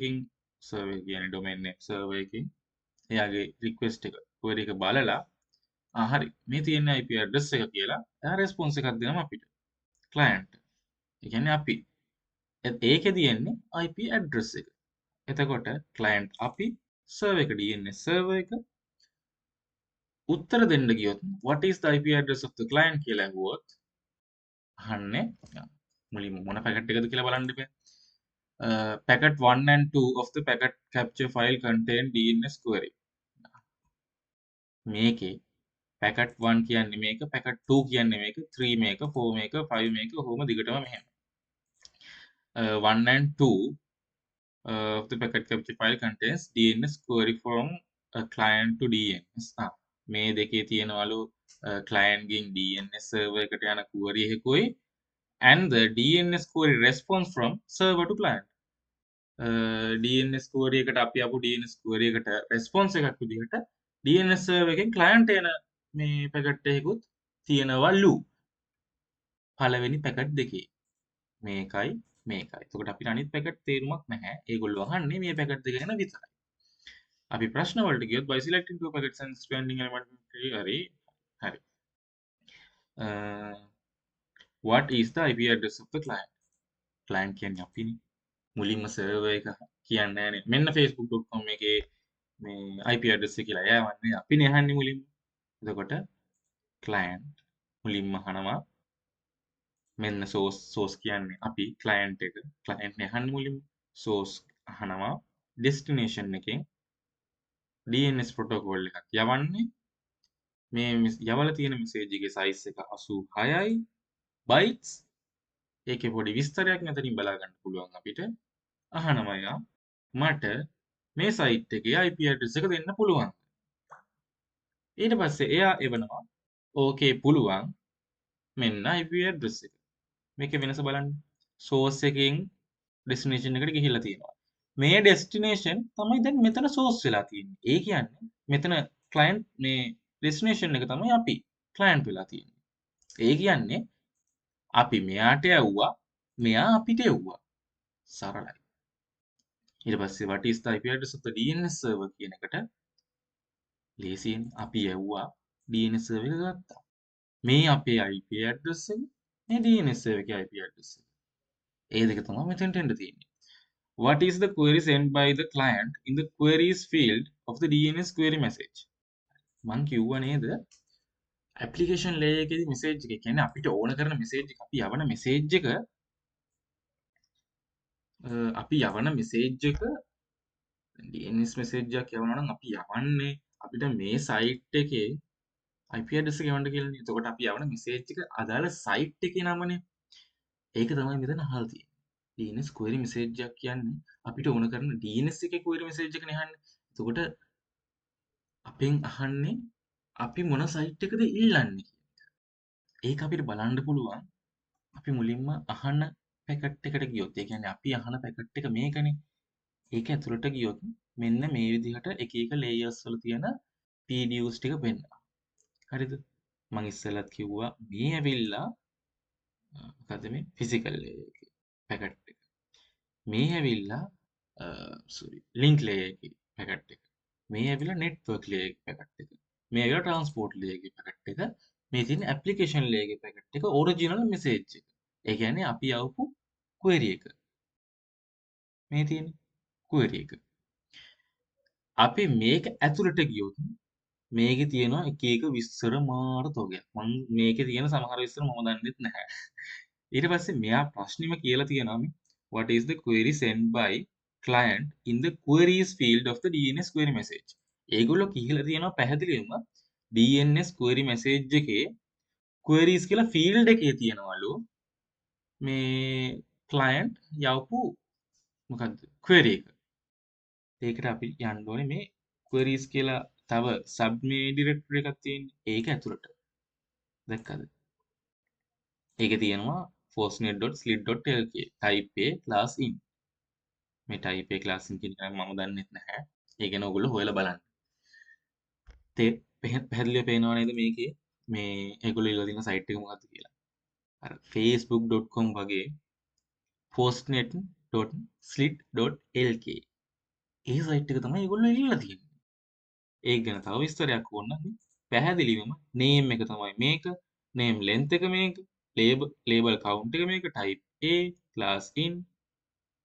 කියන්නේ domain name සර්වර් එකකින් එයාගේ රික්වෙස්ට් එක query එක බලලා හරි මේ තියෙන IP address එක කියලා එයා response එකක් දෙනවා අපිට client. ඒ කියන්නේ අපි ඒකේ තියෙන්නේ IP address එක. එතකොට client අපි server එක DNS server එක උත්තර දෙන්න ගියොත් what is the IP address of the client කියලා අහුවොත් අහන්නේ මුලින්ම මොන පැකට් එකද කියලා බලන්න ඉපේ. Packet 1 and 2 of the packet capture file contain DNS query. මේකේ packet 1 කියන්නේ මේක, packet 2 කියන්නේ මේක, 3 මේක, 4 මේක, 5 මේක, කොහොම දිගටම මෙහෙම. 1 and 2 of the packet capture file contains DNS query from a client to DNS. මේ දෙකේ තියෙනවලු client ගෙන් DNS server එකට යන query එකකුයි and the DNS query response from server to client. DNS query එකට අපි ආපු DNS query එකට response එකක් විදිහට DNS server එකෙන් client එන මේ packet එකකුත් තියෙනවලු. පළවෙනි packet දෙකේ. මේකයි මේකයි. එතකොට අපිට අනිත් packet තේරුමක් නැහැ. ඒගොල්ලෝ අහන්නේ මේ packet දෙක ගැන විතරයි. අපි ප්‍රශ්න වලට ගියොත් by selecting two packets and expanding element හරි. What is the IP address of the client? client කියන්නේ අපිනේ. මුලින්ම server එක කියන්නේ නැහැනේ. මෙන්න facebook.com එකේ මේ IP address එක කියලා යවන්නේ අපිනේ අහන්නේ මුලින්ම. එතකොට client මුලින්ම අහනවා මෙන්න source කියන්නේ අපි client එක client නේ අහන්නේ මුලින්ම source අහනවා destination එකෙන් DNS protocol එකක් යවන්නේ මේ යවලා තියෙන message එකේ size එක 86යි bytes ඒකේ පොඩි විස්තරයක් මෙතනින් බලා ගන්න පුළුවන් අපිට අහනවා යා මට මේ සයිට් එකේ IP address එක දෙන්න පුළුවන් ඊට පස්සේ එයා එවනවා ඕකේ පුළුවන් මෙන්න IP address එක මේකේ වෙනස බලන්න source එකෙන් destination එකට ගිහිල්ලා තියෙනවා මේ destination තමයි දැන් මෙතන source වෙලා තියෙන්නේ ඒ කියන්නේ මෙතන client මේ destination එක තමයි අපි client වෙලා තියෙන්නේ ඒ කියන්නේ අපි මෙයාට යවුවා මෙයා අපිට යවුවා සරලයි ඊට පස්සේ what is the IP address of the DNS server කියන එකට ලේසියෙන් අපි යවුවා DNS server එක ගත්තා මේ අපේ IP address එක මේ DNS server එකේ IP address එක ඒ දෙක තමයි මෙතෙන්ට එන්න තියෙන්නේ what is the query sent by the client in the queries field of the DNS query message මං කිව්වා නේද application layer එකේදී message එක කියන්නේ අපිට ඕන කරන message එක අපි යවන message එක අපි යවන message එක DNS message එකක් යවනවා නම් අපි යවන්නේ අපිට මේ site එකේ IP address එක යවන්න කියලානේ. එතකොට අපි යවන message එක අදාළ site එකේ නමනේ. ඒක තමයි මෙතන අහලා තියෙන්නේ. DNS query message එකක් කියන්නේ අපිට ඕන කරන DNS එකේ query message එකනේ අහන්නේ. එතකොට අපෙන් අහන්නේ අපි මොන සයිට් එකද ඉල්ලන්නේ. ඒක අපිට බලන්න පුළුවන්. අපි මුලින්ම අහන පැකට් එකට ගියොත්, ඒ කියන්නේ අපි අහන පැකට් එක මේකනේ. ඒක ඇතුළට ගියොත් මෙන්න මේ විදිහට එක එක ලේයර්ස් වල තියෙන PDUs ටික පෙන්නනවා. හරිද? මම ඉස්සෙල්ලත් කිව්වා මේ ඇවිල්ලා මොකද්ද මේ ෆිසිකල් ලේයර් එකේ පැකට් එක. මේ ඇවිල්ලා ලින්ක් ලේයර් එකේ පැකට් එක. මේ ඇවිල්ලා නෙට්වර්ක් ලේයර් එකේ පැකට් එක. මේ ඇවිල්ලා ට්‍රාන්ස්පෝර්ට් ලේයර් එකේ පැකට් එක. මේ තියෙන ඇප්ලිකේෂන් ලේයර් එකේ පැකට් එක ඔරිජිනල් මෙසේජ් එක. ඒ කියන්නේ අපි යවපු query එක. මේ තියෙන query එක. අපි මේක ඇතුළට ගියොත් මේකේ තියෙනවා එක එක විස්තර මාර තෝගයක්. මම මේකේ තියෙන සමහර විස්තර මම දන්නෙත් නැහැ. ඊට පස්සේ මෙයා ප්‍රශ්නෙම කියලා තියෙනවා මේ what is the query sent by client in the queries field of the DNS query message. ඒගොල්ලෝ කියලා තියෙනවා පැහැදිලිවම DNS query message එකේ queries කියලා field එකේ තියෙනවලු මේ client යවපු මොකද්ද query එක. ඒකට අපි යන්න ඕනේ මේ queries කියලා තව sub මේ directory එකක් තියෙන්නේ. ඒක ඇතුළට. දැක්කද? ඒකේ තියෙනවා fosnet.slit.lk type a class in. මේ type a class in කියන එක මම දන්නෙත් නැහැ. ඒ ගැන ඔයගොල්ලෝ හොයලා බලන්න. පැහැදිලිව පේනව නේද මේකේ මේ ඒගොල්ලෝ ඉල්ලලා තියෙන site එක මොකක්ද කියලා. අර facebook.com වගේ fosnet.slit.lk ඒ site එක තමයි ඒගොල්ලෝ ඉල්ලලා තියෙන්නේ. ඒක ගැන තව විස්තරයක් ඕන නම් පැහැදිලිවම name එක තමයි මේක, name length එක මේක, label count එක මේක, type A, class in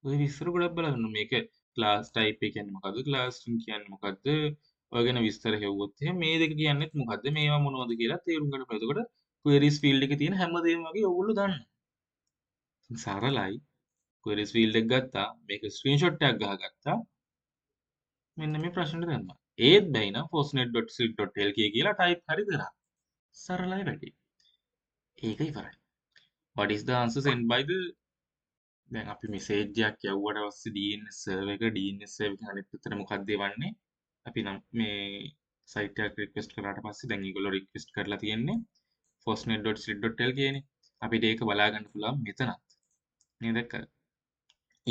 ඔය විස්තර ගොඩක් බලන්න. මේක class type එක කියන්නේ මොකද්ද, class in කියන්නේ මොකද්ද, ඔය ගැන විස්තර හෙව්වොත් එහෙනම් මේ දෙක කියන්නේත් මොකද්ද, මේවා මොනවද කියලා තේරුම් ගන්න පුළුවන්. එතකොට queries field එකේ තියෙන හැමදේම වගේ ඔයගොල්ලෝ දන්නවා. සරලයි. queries field එක ගත්තා, මේක screenshot එකක් ගහගත්තා. මෙන්න මේ ප්‍රශ්නෙට දැම්මා. ඒත් බැයි නම් fosnet.slit.lk කියලා type හරි කරා. සරලයි වැඩි. ඒක ඉවරයි. What is the answer sent by the දැන් අපි මෙසේජ් එකක් යවුවට පස්සේ DNS server එක DNS server එක අනිත් පැත්තට මොකක්ද එවන්නේ? අපි නම් මේ සයිට් එකක් රික්වෙස්ට් කරාට පස්සේ දැන් ඒගොල්ලෝ රික්වෙස්ට් කරලා තියෙන්නේ fosnet.slit.lk නේ. අපිට ඒක බලා ගන්න පුළුවන් මෙතනත්. නේද? දැක්කද?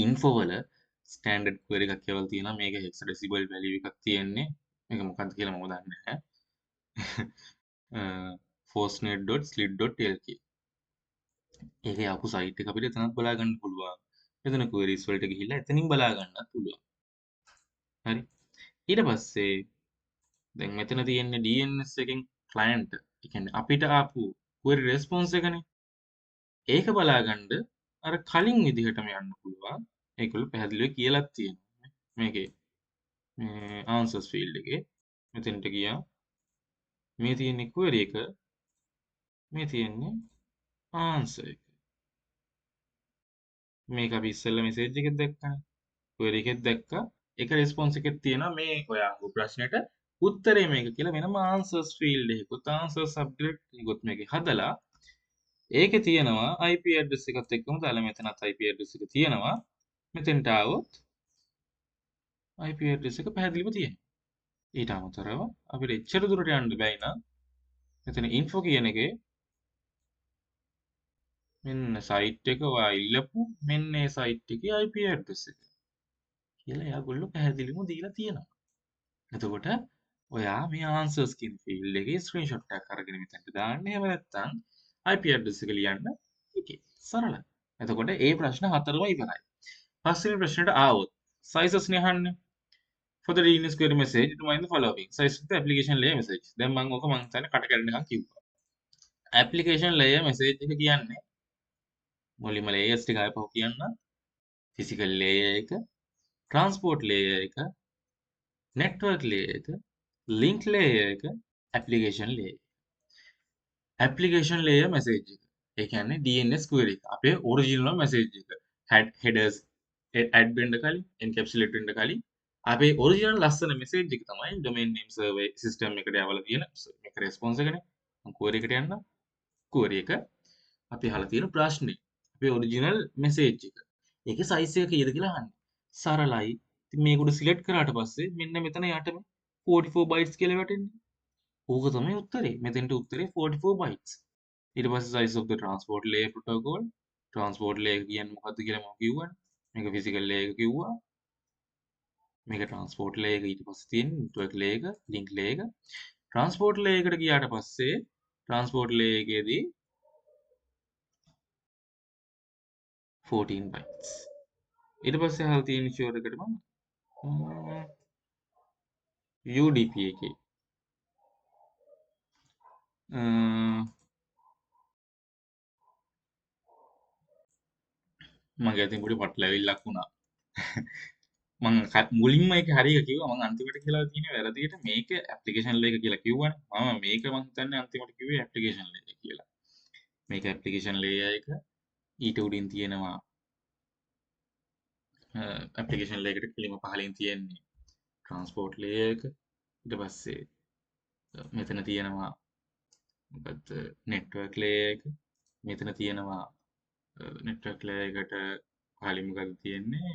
info වල ස්ටෑන්ඩඩ් query එකක් කියලා තියෙනවා. මේක hexadecimal value එකක් තියෙන්නේ. මේක මොකක්ද කියලා මම දන්නේ නැහැ. fosnet.slit.lk ඒක යපු සයිට් එක අපිට එතනත් බලා ගන්න පුළුවන්. එතන queries වලට ගිහිල්ලා එතනින් බලා ගන්නත් පුළුවන්. හරි. ඊට පස්සේ දැන් මෙතන තියෙන්නේ DNS එකෙන් client ඒ කියන්නේ අපිට ආපු query response එකනේ. ඒක බලා ගන්න අර කලින් විදිහටම යන්න පුළුවන්. ඒකවල පැහැදිලිව කියලාත් තියෙනවා. මේකේ මේ answers field එකේ මෙතනට ගියා. මේ තියෙන්නේ query එක. මේ තියෙන්නේ answer එක. මේක අපි ඉස්සෙල්ලා message එකෙත් දැක්කනේ. query එකෙත් දැක්කා. ඒක response එකෙත් තියෙනවා මේ ඔයා අහපු ප්‍රශ්නෙට උත්තරේ මේක කියලා වෙනම answers field එකකුත් answer subject එකකුත් මේකේ හදලා ඒකේ තියෙනවා IP address එකත් එක්කම දාලා මෙතනත් IP address එක තියෙනවා. මෙතෙන්ට ආවොත් IP address එක පැහැදිලිව තියෙනවා. ඊට අමතරව අපිට එච්චර දුරට යන්න බැයි නම් මෙතන info කියන එකේ මෙන්න site එක ඔයා ඉල්ලපු මෙන්න ඒ site එකේ IP address එක කියලා එයාගොල්ලෝ පැහැදිලිවම දීලා තියෙනවා. එතකොට ඔයා මේ answers කියන field එකේ screenshot එකක් අරගෙන මෙතනට දාන්න. එහෙම නැත්නම් IP address එක ලියන්න. ඒකේ සරලයි. එතකොට ඒ ප්‍රශ්න හතරම ඉවරයි. පස්වෙනි ප්‍රශ්නෙට ආවොත් sizes නේ අහන්නේ. For the DNS query message determine the following. Size of the application layer message. දැන් මම ඔක මං හිතන්නේ කට කැඩෙනකන් කිව්වා. application layer message එක කියන්නේ මුලින්ම layers ටික ආයෙ පහු කියන්න. physical layer එක, transport layer එක, network layer එක, link layer එක, application layer. application layer message එක. ඒ කියන්නේ DNS query එක. අපේ original message එක. headers add වෙන්න කලින් encapsulate වෙන්න කලින් අපේ ඔරිජිනල් ලස්සන මෙසේජ් එක තමයි domain name server system එකට යවලා තියෙන මේක response එකනේ. මම query එකට යන්න. query එක අපි අහලා තියෙන ප්‍රශ්නේ. අපේ ඔරිජිනල් මෙසේජ් එක. ඒකේ සයිස් එක කීයද කියලා අහන්නේ. සරලයි. ඉතින් මේක උඩ සිලෙක්ට් කරාට පස්සේ මෙන්න මෙතන යටම 44 බයිට්ස් කියලා වැටෙන්නේ. ඕක තමයි උත්තරේ. මෙතෙන්ට උත්තරේ 44 බයිට්ස්. ඊට පස්සේ size of the transport layer protocol. transport layer කියන්නේ මොකද්ද කියලා මම කිව්වනේ. මේක physical layer එක කිව්වා. මේක transport layer එක ඊට පස්සේ තියෙන network layer එක, link layer එක. transport layer එකට ගියාට පස්සේ transport layer එකේදී 14 bytes. ඊට පස්සේ අහලා තියෙන ෂුවර් එකට මම UDP එකේ මගේ අතින් පොඩි පටලැවිල්ලක් වුණා. මං මුලින්ම ඒක හරිය කිව්වා. මං අන්තිමට කියලා තියෙන්නේ වැරදියට මේක ඇප්ලිකේෂන් ලේයර් කියලා කිව්වනේ. මම මේක මං හිතන්නේ අන්තිමට කිව්වේ ඇප්ලිකේෂන් ලේයර් කියලා. මේක ඇප්ලිකේෂන් ලේයර් එක ඊට උඩින් තියෙනවා ඇප්ලිකේෂන් ලේයර් එකට කෙලින්ම පහළින් තියෙන්නේ ට්‍රාන්ස්පෝර්ට් ලේයර් එක. ඊට පස්සේ මෙතන තියෙනවා මොකද්ද නෙට්වර්ක් ලේයර් එක. මෙතන තියෙනවා නෙට්වර්ක් ලේයර් එකට පහළින් මොකද්ද තියෙන්නේ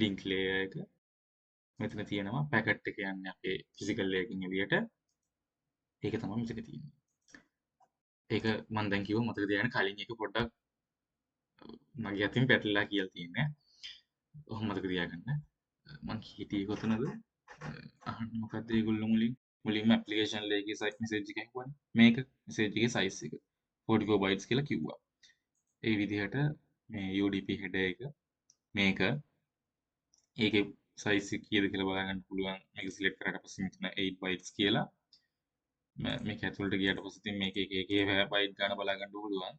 ලින්ක් ලේයර් එක. මෙතන තියෙනවා පැකට් එක යන්නේ අපේ ෆිසිකල් ලේයර් එකකින් එළියට. ඒක තමයි මෙතන තියෙන්නේ. ඒක මම දැන් කිව්ව මතක තියාගන්න කලින් එක පොඩ්ඩක් මගේ අතින් පැටලලා කියලා තියෙන්නේ. ඔහොම මතක තියාගන්න. මං හිටියේ කොතනද? අහන්න මොකද්ද ඒගොල්ලෝ මුලින්ම ඇප්ලිකේෂන් ලේයර් එකේ මෙසේජ් එක ඇහුවනේ. මේක මෙසේජ් එකේ සයිස් එක 44 බයිට්ස් කියලා කිව්වා. ඒ විදිහට මේ UDP header එක මේක ඒකේ සයිස් එක කීයද කියලා බලා ගන්න පුළුවන්. මේක සිලෙක්ට් කරාට පස්සේ මෙතන 8 බයිට්ස් කියලා මේක ඇතුළට ගියාට පස්සේ ඉතින් මේක එක බයිට් ගන්න බලා ගන්න පුළුවන්.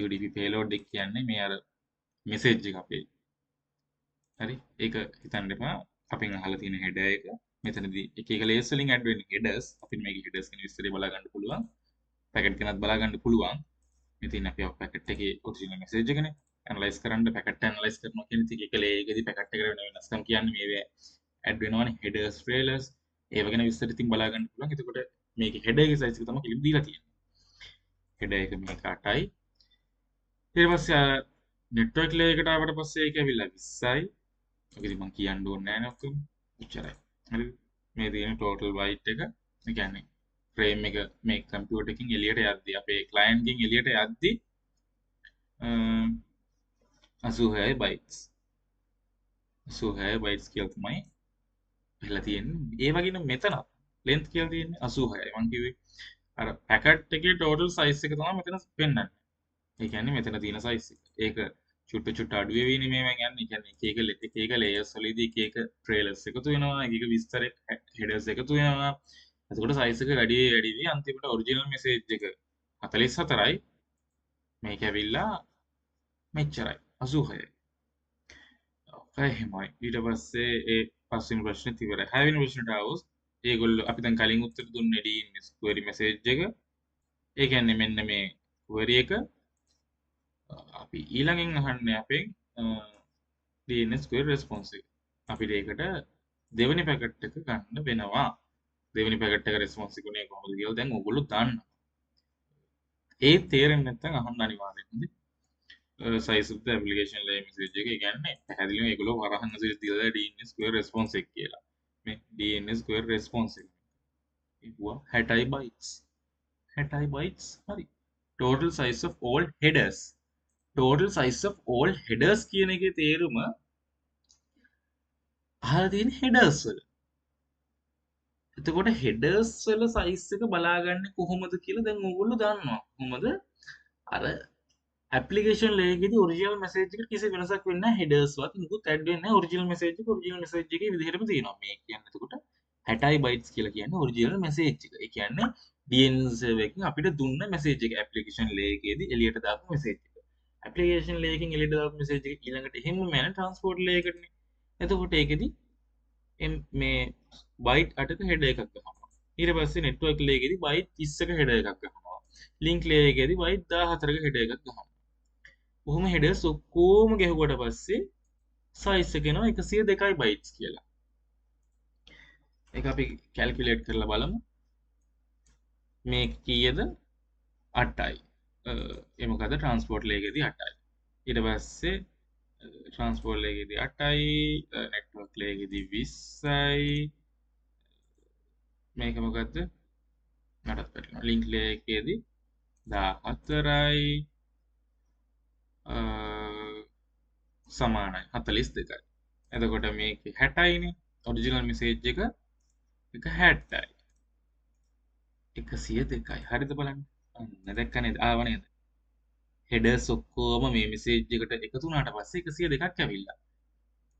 UDP payload එක කියන්නේ මේ අර මෙසේජ් එක අපේ. හරි? ඒක හිතන්න එපා. අපෙන් අහලා තියෙන header එක. මෙතනදී එක එක layers වලින් add වෙන headers. අපිට මේකේ headers ගැන විස්තරය බලා ගන්න පුළුවන්. packet ගැනත් බලා ගන්න පුළුවන්. ඉතින් අපි packet එකේ original message එකනේ analyze කරන්න packet analyze කරනවා කියන ඉතින් එක layer එකදී packet එකට වෙන වෙනස්කම් කියන්නේ මේවා add වෙනවනේ headers trailers ඒව ගැන විස්තර ඉතින් බලා ගන්න පුළුවන්. එතකොට මේකේ header එකේ size එක තමයි කිලිම් දීලා තියෙන්නේ. header එක මේක 8යි. ඊට පස්සේ network layer එකට ආවට පස්සේ ඒක ඇවිල්ලා 20යි. ඔක ඉතින් මම කියන්න ඕනේ නැහැ නේ ඔක්කොම. එච්චරයි. හරිද? මේ තියෙන total byte එක. ඒ කියන්නේ frame එක මේ computer එකකින් එළියට යද්දි අපේ client එකකින් එළියට යද්දි 86 bytes. 86 bytes කියලා තමයි එහෙලා තියෙන්නේ. ඒ වගේම මෙතන length කියලා තියෙන්නේ 86යි. මම කිව්වේ අර packet එකේ total size එක තමයි මෙතන පෙන්නන්නේ. ඒ කියන්නේ මෙතන තියෙන size එක. ඒක චුට්ට අඩු වෙවිනේ මේවෙන් යන්නේ. ඒ කියන්නේ එක එක layers වලදී එක එක trailers එකතු වෙනවා. එක එක විස්තර headers එකතු වෙනවා. එතකොට size එක වැඩි වෙයි අන්තිමට original message එක 44යි. මේක ඇවිල්ලා මෙච්චරයි 86යි. එහෙමයි. ඊට පස්සේ ඒ පස්වෙනි ප්‍රශ්නෙත් ඉවරයි. 6 වෙනි ප්‍රශ්නට ආවොත් ඒගොල්ලෝ අපි දැන් කලින් උත්තර දුන්නේ DNS query message එක. ඒ කියන්නේ මෙන්න මේ query එක අපි ඊළඟින් අහන්නේ අපෙන් DNS query response එක. අපිට ඒකට දෙවෙනි පැකට් එක ගන්න වෙනවා. දෙවෙනි පැකට් එක response එක උනේ කොහොමද කියලා දැන් ඕගොල්ලෝ දන්නවා. ඒ තේරෙන්නේ නැත්නම් අහන්න අනිවාර්යෙන්ද. size of the application layer message එක කියන්නේ පැහැදිලිවම ඒගොල්ලෝ වරහන් ඇතුලේ තියලා DNS query response එක කියලා. මේ DNS query response එක. ඒවා 60 bytes. 60 bytes හරි. total size of all headers. total size of all headers කියන එකේ තේරුම අහලා තියෙන headers වල. එතකොට headers වල size එක බලාගන්නේ කොහොමද කියලා දැන් ඕගොල්ලෝ දන්නවා. කොහොමද? අර ඇප්ලිකේෂන් ලේයර් එකේදී ඔරිජිනල් මැසේජ් එකට කිසි වෙනසක් වෙන්නේ නැහැ headers වත් මුකුත් ඇඩ් වෙන්නේ නැහැ ඔරිජිනල් මැසේජ් එකේ විදිහටම තියෙනවා මේ කියන්නේ එතකොට 60 bytes කියලා කියන්නේ ඔරිජිනල් මැසේජ් එක. ඒ කියන්නේ DNS server එකකින් අපිට දුන්න මැසේජ් එක ඇප්ලිකේෂන් ලේයර් එකේදී එළියට දාපු මැසේජ් එක. ඇප්ලිකේෂන් ලේයර් එකකින් එළියට දාපු මැසේජ් එක ඊළඟට එහෙමම යන ට්‍රාන්ස්පෝර්ට් ලේයර් එකටනේ. එතකොට ඒකෙදී මේ byte 8ක header එකක් ගහනවා. ඊට පස්සේ network layer එකේදී byte 30ක header එකක් ගහනවා. link layer එකේදී byte 14ක header එකක් ගහනවා. ඔහොම headers ඔක්කොම ගැහුවට පස්සේ size එක එනවා 102යි bytes කියලා. ඒක අපි calculate කරලා බලමු. මේ කීයද? 8යි. ඒ මොකද transport layer එකේදී 8යි. ඊට පස්සේ ට්‍රාන්ස්පෝර්ට් එකේදී 8යි, නෙට්වර්ක් එකේදී 20යි. මේක මොකද්ද? මටත් පැටලෙනවා. ලින්ක් එකේදී 14යි. සමානයි 42යි. එතකොට මේකේ 60යිනේ. ඔරිජිනල් මෙසේජ් එක 60යි. 102යි. හරිද බලන්න. අන්න දැක්ක නේද? ආව නේද? හෙඩර්ස් ඔක්කොම මේ මෙසේජ් එකට එකතු වුණාට පස්සේ 102ක් ඇවිල්ලා.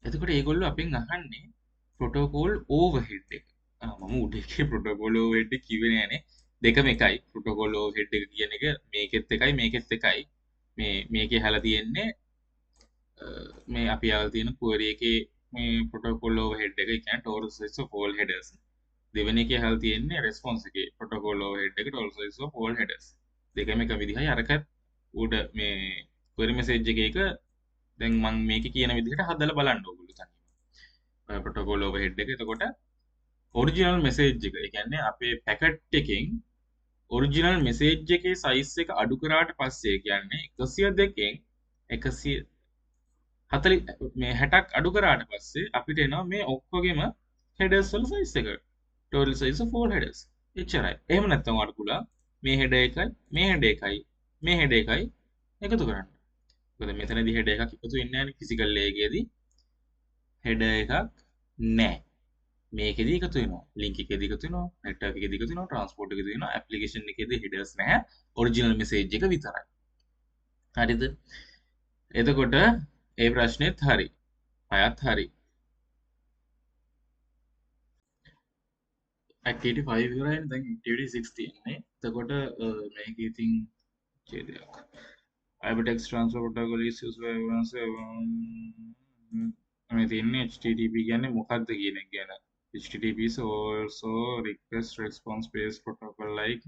එතකොට ඒගොල්ලෝ අපෙන් අහන්නේ ප්‍රොටෝකෝල් ඕවර්හෙඩ් එක. මම උඩ එකේ ප්‍රොටෝකෝල් ඕවර්හෙඩ් එක කිව්වේ නෑනේ. දෙකම එකයි. ප්‍රොටෝකෝල් ඕවර්හෙඩ් එක කියන එක මේකෙත් එකයි මේකෙත් එකයි. මේකේ හැලා තියෙන්නේ මේ අපි යාල තියෙන query එකේ මේ protocol overhead එක කියන්නේ total size of all headers. දෙවෙනි එකේ හැලා තියෙන්නේ response එකේ protocol overhead එක total size of all headers. දෙකම එක විදිහයි අරකත් උඩ මේ query message එක දැන් මම මේකේ කියන විදිහට හදලා බලන්න ඕගොල්ලෝ තනියම. protocol overhead එක එතකොට original message එක. ඒ කියන්නේ අපේ packet එකෙන් original message එකේ size එක අඩු කරාට පස්සේ කියන්නේ 102කින් 60ක් අඩු කරාට පස්සේ අපිට එනවා මේ ඔක්කොගෙම headers වල size එක. total size of all headers. එච්චරයි. එහෙම නැත්නම් වඩකුලා මේ header එකයි මේ header එකයි මේ header එකයි එකතු කරන්න. මොකද මෙතනදී header එකක් එකතු වෙන්නේ නැහැ නේ physical එකේදී. header එකක් නැහැ. මේකෙදී එකතු වෙනවා. link එකේදී එකතු වෙනවා. network එකේදී එකතු වෙනවා. transport එකේදී වෙනවා. application එකේදී headers නැහැ. original message එක විතරයි. හරිද? එතකොට ඒ ප්‍රශ්නේත් හරි. අයත් හරි. activity 5 ඉවරයි දැන් activity 6 තියෙන්නේ. එතකොට මේක ඉතින් ඡේදයක්. hypertext transfer protocol is used by everyone මේ තියෙන්නේ HTTP කියන්නේ මොකක්ද කියන එක ගැන. HTTP is also request response based protocol like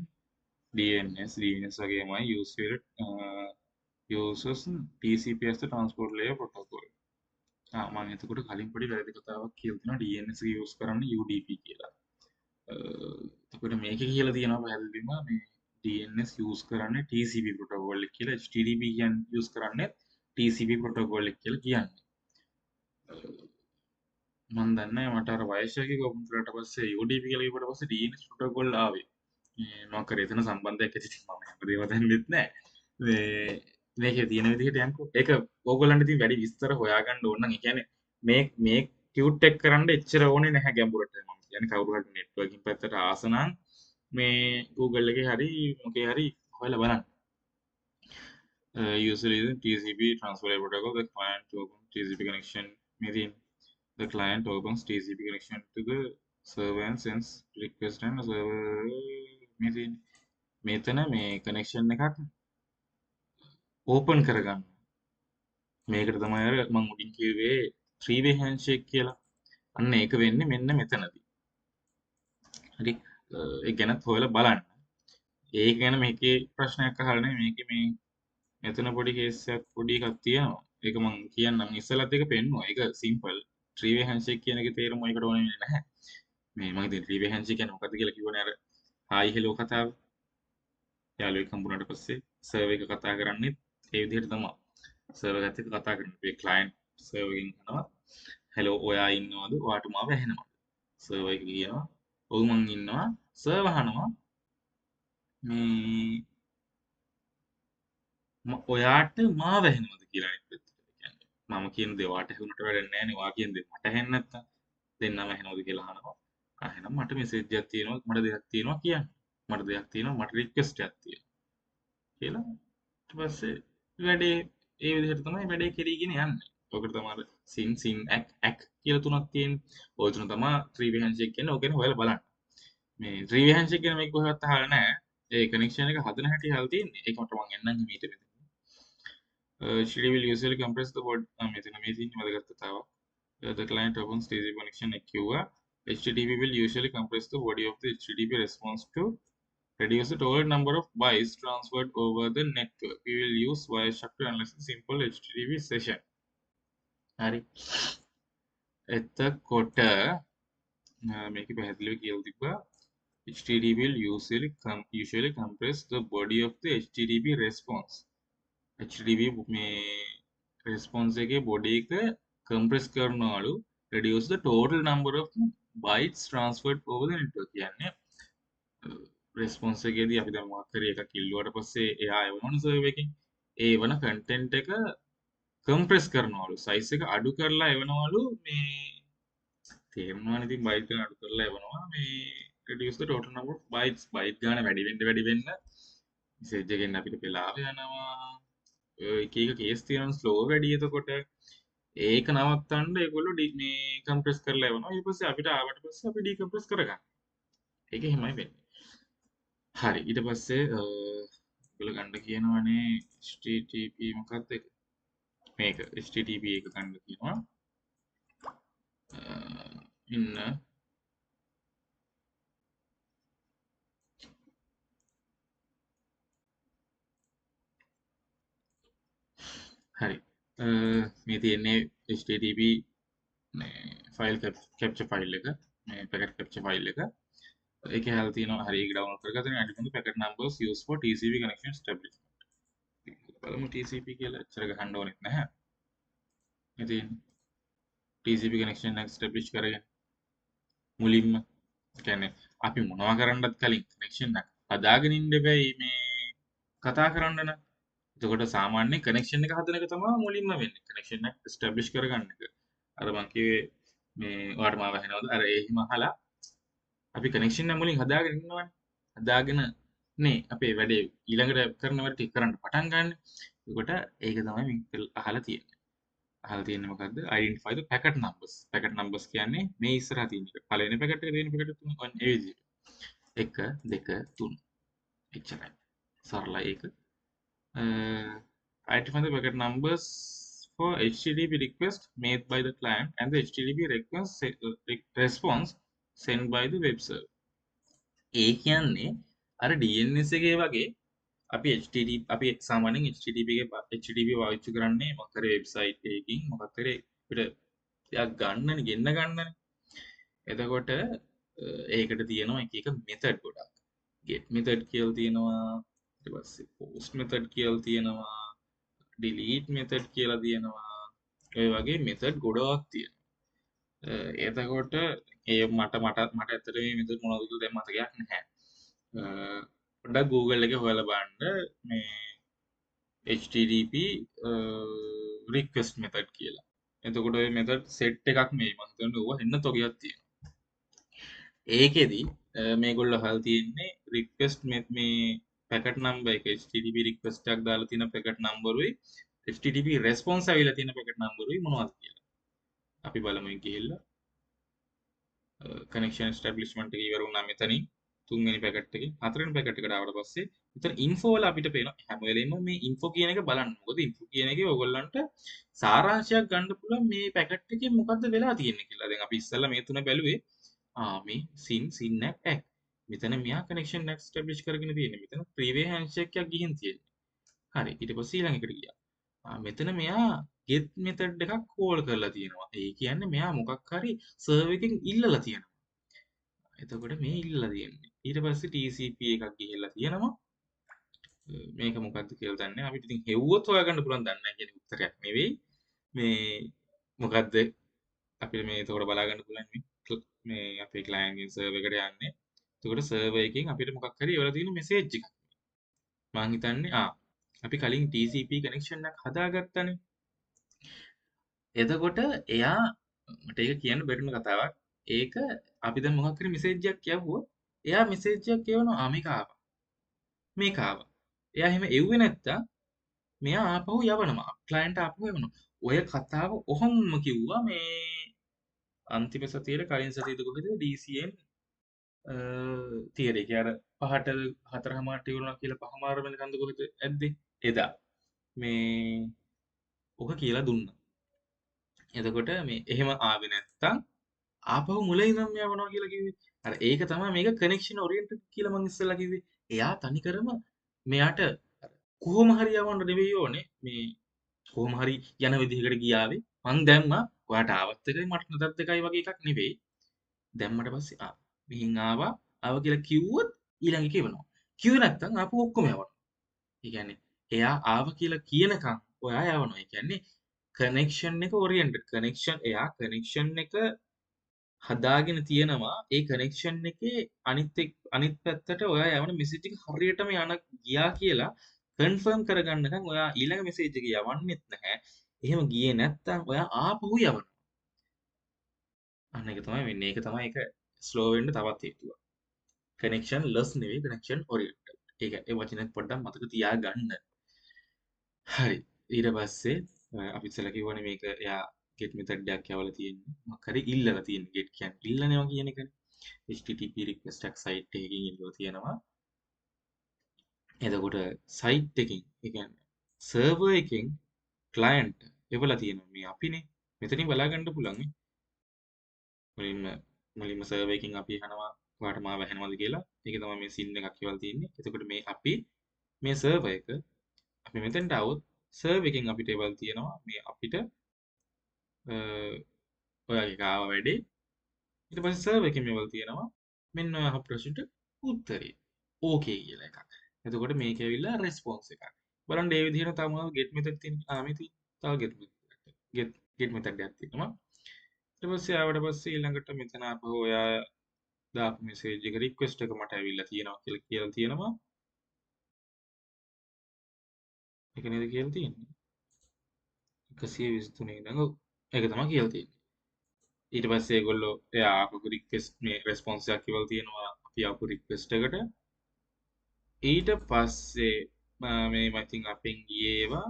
DNS වගේමයි uses TCP as the transport layer protocol. මම එතකොට කලින් පොඩි වැරදි කතාවක් කියලා තියෙනවා DNS එක use කරන්න UDP කියලා. එතකොට මේකේ කියලා තියෙනවා පැහැදිලිවම මේ DNS use කරන්නේ TCP protocol එක කියලා HTTP කියන්නේ use කරන්නේ TCP protocol එක කියලා කියන්නේ. මම දන්නේ මට අර වයසකේ කොපන් කරලා පස්සේ UDP කියලා කිව්වට පස්සේ DNS protocol ආවේ. මම කරේ එතන සම්බන්ධයක් ඇති මම හැමදේම දන්නෙත් නෑ. මේකේ තියෙන විදිහට යන්කෝ. ඒක ඕගොල්ලන්ට ඉතින් වැඩි විස්තර හොයාගන්න ඕන නම් ඒ කියන්නේ මේ ටියුට් එක කරන්න එච්චර ඕනේ නැහැ ගැඹුරට. මම කියන්නේ කවුරු හරි නෙට්වර්කින් පැත්තට ආස නම් මේ Google එකේ හරි මොකේ හරි හොයලා බලන්න. Usually using TCP transfer protocol, the client opens TCP connection. Meaning the client opens TCP connection to the server and sends request and server meaning මෙතන මේ කනෙක්ෂන් එකක් ඕපන් කරගන්න. මේකට තමයි අර මම උඩින් කිව්වේ 3 way handshake කියලා. අන්න ඒක වෙන්නේ මෙන්න මෙතනදී. හරි. ඒ ගැනත් හොයලා බලන්න. ඒක ගැන මේකේ ප්‍රශ්නයක් අහලා නැහැ. මේකේ මේ මෙතන පොඩි කේස් එකක් පොඩි එකක් තියෙනවා. ඒක මම කියන්නම් ඉස්සෙල්ලත් ඒක පෙන්නුවා. ඒක සිම්පල්. 3 way handshake කියන එකේ තේරුම ඒකට ඕනේ වෙන්නේ නැහැ. මේ මම ඉතින් 3 way handshake කියන්නේ මොකද්ද කියලා කිව්වනේ අර හායි හෙලෝ කතාව. යාළුවෙක් හම්බුනාට පස්සේ සර්වර් එක කතා කරන්නේ ඒ විදිහට තමයි. සර්වර් එකත් එක්ක කතා කරන්නේ. මේ ක්ලයන්ට් සර්වර් එකෙන් අහනවා හෙලෝ ඔයා ඉන්නවද? ඔයාට මාව ඇහෙනවද? සර්වර් එක කියනවා ඔව් මං ඉන්නවා. සර්වර් අහනවා මේ ඔයාට මාව ඇහෙනවද කියලා අනිත් පැත්තට. කියන්නේ මම කියන දේ ඔයාට ඇහුනට වැඩක් නැහැ නේ. ඔයා කියන දේ මට ඇහෙන්නේ නැත්තම් දෙන්නම ඇහෙනවද කියලා අහනවා. එහෙනම් මට මෙසේජ් එකක් තියෙනවා මට දෙයක් තියෙනවා කියන්න. මට දෙයක් තියෙනවා මට රික්වෙස්ට් එකක් තියෙනවා. කියලා ඊට පස්සේ වැඩේ ඒ විදිහට තමයි වැඩේ කෙරීගෙන යන්නේ. ඔකට තමයි සින් ඇක් කියලා තුනක් තියෙන්නේ. ওই තුන තමයි 3 way handshake කියන්නේ. ඕක ගැන හොයලා බලන්න. මේ 3 way handshake ගැන මේක කොහෙවත් අහලා නැහැ. ඒ කනෙක්ෂන් එක හදන හැටි අහලා තියෙන්නේ. ඒක මට මම එන්නම් මීට මෙතන. HTTP will usually compress the word මෙතන මේ තියෙන්නේ වැදගත් කතාවක්. The client opens TCP connection එක කිව්වා. HTTP will usually compress the body of the HTTP response to reduce the total number of bytes transferred over the network. We will use Wireshark to analyze a simple HTTP session. හරි. එතකොට මේක පැහැදිලිව කියලා තිබ්බා HTTP will usually compress the body of the HTTP response. HTTP මේ response එකේ body එක compress කරනවලු reduce the total number of bytes transferred over the network. කියන්නේ response එකේදී අපි දැන් මොකක් හරි එකක් කිල්ලුවට පස්සේ එයා එවනවනේ server එකෙන් ඒ එවන content එක compress කරනවලු size එක අඩු කරලා එවනවලු මේ තේරෙනවනේ ඉතින් byte ගාන අඩු කරලා එවනවා මේ reduce the total number of bytes byte ගාන වැඩි වෙන්න message එකෙන් අපිට වෙලාව යනවා එක එක කේස් තියෙනවා ස්ලෝ වැඩි එතකොට ඒක නවත්තන්න ඒගොල්ලෝ මේ කම්ප්‍රෙස් කරලා එවනවා ඊට පස්සේ අපිට ආවට පස්සේ අපි ඩිකම්ප්‍රෙස් කරගන්න. ඒක එහෙමයි වෙන්නේ. හරි ඊට පස්සේ ඔයගොල්ලෝ ගන්න කියනවනේ HTTP මොකක්ද ඒක? මේක HTTP එක ගන්න කියනවා. ඉන්න හරි මේ තියෙන්නේ HTTP ෆයිල් කැප්චර් ෆයිල් එක මේ පැකට් කැප්චර් ෆයිල් එක ඒකේ හැල් තියෙනවා හරි ඒක ඩවුන්ලෝඩ් කරගන්න අනිත් packet numbers used for TCP connection establishment බලමු TCP කියලා එච්චර ගහන්න ඕනෙත් නැහැ ඉතින් TCP connection එක establish කරගෙන මුලින්ම කියන්නේ අපි මොනවා කරන්නත් කලින් connection එක හදාගෙන ඉන්න බැයි මේ කතා කරන්න නම් එතකොට සාමාන්‍ය කනෙක්ෂන් එක හදන එක තමයි මුලින්ම වෙන්නේ කනෙක්ෂන් එක එස්ටැබ්ලිෂ් කරගන්න එක අර මං කිව්වේ මේ ඔයාලට මාව ඇහෙනවද අර එහෙම අහලා අපි කනෙක්ෂන් එක මුලින් හදාගෙන ඉන්නවනේ හදාගෙන නේ අපේ වැඩේ ඊළඟට කරන වැඩ ටික කරන්න පටන් ගන්න. එතකොට ඒක තමයි මේ අහලා තියෙන්නේ. අහලා තියෙන්නේ මොකද්ද? identify the packet numbers. packet numbers කියන්නේ මේ ඉස්සරහා තියෙන එක. පළවෙනි packet එක දෙවෙනි packet තුන ඔන්න ඒ විදිහට. 1 2 3 එච්චරයි. සරලයි ඒක. identify the packet numbers for HTTP request made by the client and the HTTP response sent by the web server. ඒ කියන්නේ අර DNS එකේ වගේ අපි HTTP අපි සාමාන්‍යයෙන් HTTP HTTP පාවිච්චි කරන්නේ මොකක් හරි වෙබ්සයිට් එකකින් මොකක් හරි අපිට ටිකක් ගන්නනේ ගෙන්න ගන්නනේ. එතකොට ඒකට තියෙනවා එක එක මෙතඩ් ගොඩක්. get method කියලා තියෙනවා ඊට පස්සේ post method කියලා තියෙනවා delete method කියලා තියෙනවා ඒ වගේ method ගොඩක් තියෙනවා එතකොට ඒ මට ඇත්තට මේ method මොනවද කියලා දැන් මතකයක් නැහැ පොඩ්ඩක් Google එකේ හොයලා බලන්න මේ HTTP request method කියලා එතකොට ඔය method set එකක් මේ මම හිතන්නේ ඕවා එන්න තොගයක් තියෙනවා ඒකෙදි මේගොල්ලෝ හල් තියෙන්නේ request මේ packet number එක HTTP request එකක් දාලා තියෙන packet number උයි HTTP response ආවිලා තියෙන packet number උයි මොනවද කියලා. අපි බලමු ගිහිල්ලා connection establishment එක ඉවර වුණා මෙතනින් තුන්වෙනි packet එකේ හතරවෙනි packet එකට ආවට පස්සේ මෙතන info වල අපිට පේනවා හැම වෙලෙම මේ info කියන එක බලන්න. මොකද info කියන එකේ ඔයගොල්ලන්ට සාරාංශයක් ගන්න පුළුවන් මේ packet එකේ මොකද්ද වෙලා තියෙන්නේ කියලා. දැන් අපි ඉස්සෙල්ලා මේ තුන බැලුවේ මේ sin act මෙතන මෙයා connection establish කරගෙන තියෙන්නේ. මෙතන three way handshake එකක් ගිහින් තියෙන්නේ. හරි ඊට පස්සේ ඊළඟ එකට ගියා. මෙතන මෙයා get method එකක් call කරලා තියෙනවා. ඒ කියන්නේ මෙයා මොකක් හරි server එකෙන් ඉල්ලලා තියෙනවා. එතකොට මේ ඉල්ලලා තියෙන්නේ. ඊට පස්සේ TCP එකක් ගිහිල්ලා තියෙනවා. මේක මොකක්ද කියලා දන්නේ නැහැ. අපිට ඉතින් හෙව්වොත් හොයාගන්න පුළුවන් දන්නේ නැහැ කියන උත්තරයක් නෙවෙයි. මේ මොකද්ද අපිට මේ එතකොට බලා ගන්න පුළුවන් මේ අපේ client එකෙන් server එකට යන්නේ. එතකොට server එකෙන් අපිට මොකක් හරි එවලා තියෙන message එකක්. මං හිතන්නේ අපි කලින් TCP connection එකක් හදාගත්තනේ. එතකොට එයා මට ඒක කියන්න බැරිම කතාවක්. ඒක අපි දැන් මොකක් හරි message එකක් කියවුවොත් එයා message එකක් කියවනවා මේක ආවා. මේක ආවා. එයා එහෙම එව්වේ නැත්තම් මෙයා ආපහු යවනවා. client ආපහු යවනවා. ඔය කතාව ඔහොමම කිව්වා මේ අන්තිම සතියේ කලින් සතියේද කොහෙද DCN තියරේ අර 5ට 4:00ට ඉවරනවා කියලා 5:00 වෙනකන්ද කොහෙද ඇද්දේ එදා මේ ඔක කියලා දුන්නා. එතකොට මේ එහෙම ආවේ නැත්තම් ආපහු මුල ඉඳන්ම යවනවා කියලා කිව්වේ. අර ඒක තමයි මේක කනෙක්ෂන් ඔරියන්ටඩ් කියලා මම ඉස්සෙල්ලා කිව්වේ. එයා තනිකරම මෙයාට කොහොම හරි යවන්න නෙවෙයි ඕනේ. මේ කොහොම හරි යන විදිහකට ගියාවේ. මං දැම්මා ඔයාට ආවත් එකයි මට නැතත් එකයි වගේ එකක් නෙවෙයි. දැම්මට පස්සේ මෙහින් ආවා කියලා කිව්වොත් ඊළඟ එක එවනවා. කිව්වේ නැත්තම් ආපහු ඔක්කොම යවනවා. ඒ කියන්නේ එයා ආව කියලා කියනකම් ඔයා යවනවා. ඒ කියන්නේ කනෙක්ෂන් එක ඕරියන්ටඩ් කනෙක්ෂන් එයා කනෙක්ෂන් එක හදාගෙන තියෙනවා ඒ කනෙක්ෂන් එකේ අනිත් පැත්තට ඔයා යවන මෙසේජ් එක හරියටම ගියා කියලා කන්ෆර්ම් කරගන්නකම් ඔයා ඊළඟ මෙසේජ් එක යවන්නෙත් නැහැ. එහෙම ගියේ නැත්තම් ඔයා ආපහු යවනවා. අන්න ඒක තමයි වෙන්නේ. ඒක තමයි ඒක ස්ලෝ වෙන්න තවත් හේතුව. කනෙක්ෂන් ලස් නෙවෙයි කනෙක්ෂන් ඕරියන්ටඩ්. ඒක ඒ වචනේත් පොඩ්ඩක් මතක තියාගන්න. හරි. ඊට පස්සේ අපි ඉස්සෙල්ලා කිව්වනේ මේක එයා get method එකක් යවලා තියෙන්නේ. මොකක් හරි ඉල්ලලා තියෙන්නේ. get කියන්නේ ඉල්ලනවා කියන එකනේ. HTTP request එකක් site එකකින් ඉල්ලලා තියෙනවා. එතකොට site එකකින් ඒ කියන්නේ server එකකින් client එවලා තියෙනවා. මේ අපිනේ. මෙතනින් බලා ගන්න පුළුවන් නේ. මුලින්ම server එකකින් අපි අහනවා ඔයාලට මාව ඇහෙනවද කියලා. ඒකේ තමයි මේ sin එකක් එවලා තියෙන්නේ. එතකොට මේ අපි මේ server එක අපි මෙතෙන්ට આવොත් server එකකින් අපිට එවලා තියෙනවා මේ අපිට ඔයාගේ කාව වැඩේ ඊට පස්සේ සර්වර් එකෙන් මෙවල් තියෙනවා මෙන්න ඔය අහ ප්‍රශ්නට උත්තරේ ඕකේ කියලා එකක්. එතකොට මේක ඇවිල්ලා රෙස්පොන්ස් එකක්. බලන්න මේ විදිහට තමයි get method තියෙන්නේ. මේ තව get method එකක් තියෙනවා. ඊට පස්සේ ආවට පස්සේ ඊළඟට මෙතන අපහු ඔයා දාපු මෙසේජ් එක රික්වෙස්ට් එක මට ඇවිල්ලා තියෙනවා කියලා තියෙනවා. ඒක නේද කියලා තියෙන්නේ. 123 ඉඳන් ඔව් ඒක තමයි කියලා තියෙන්නේ. ඊට පස්සේ ඒගොල්ලෝ එයා ආපු රික්වෙස්ට් මේ රෙස්පොන්ස් එකක් කියලා තියෙනවා අපි ආපු රික්වෙස්ට් එකට. ඊට පස්සේ මේ මතින් අපෙන් ගියේවා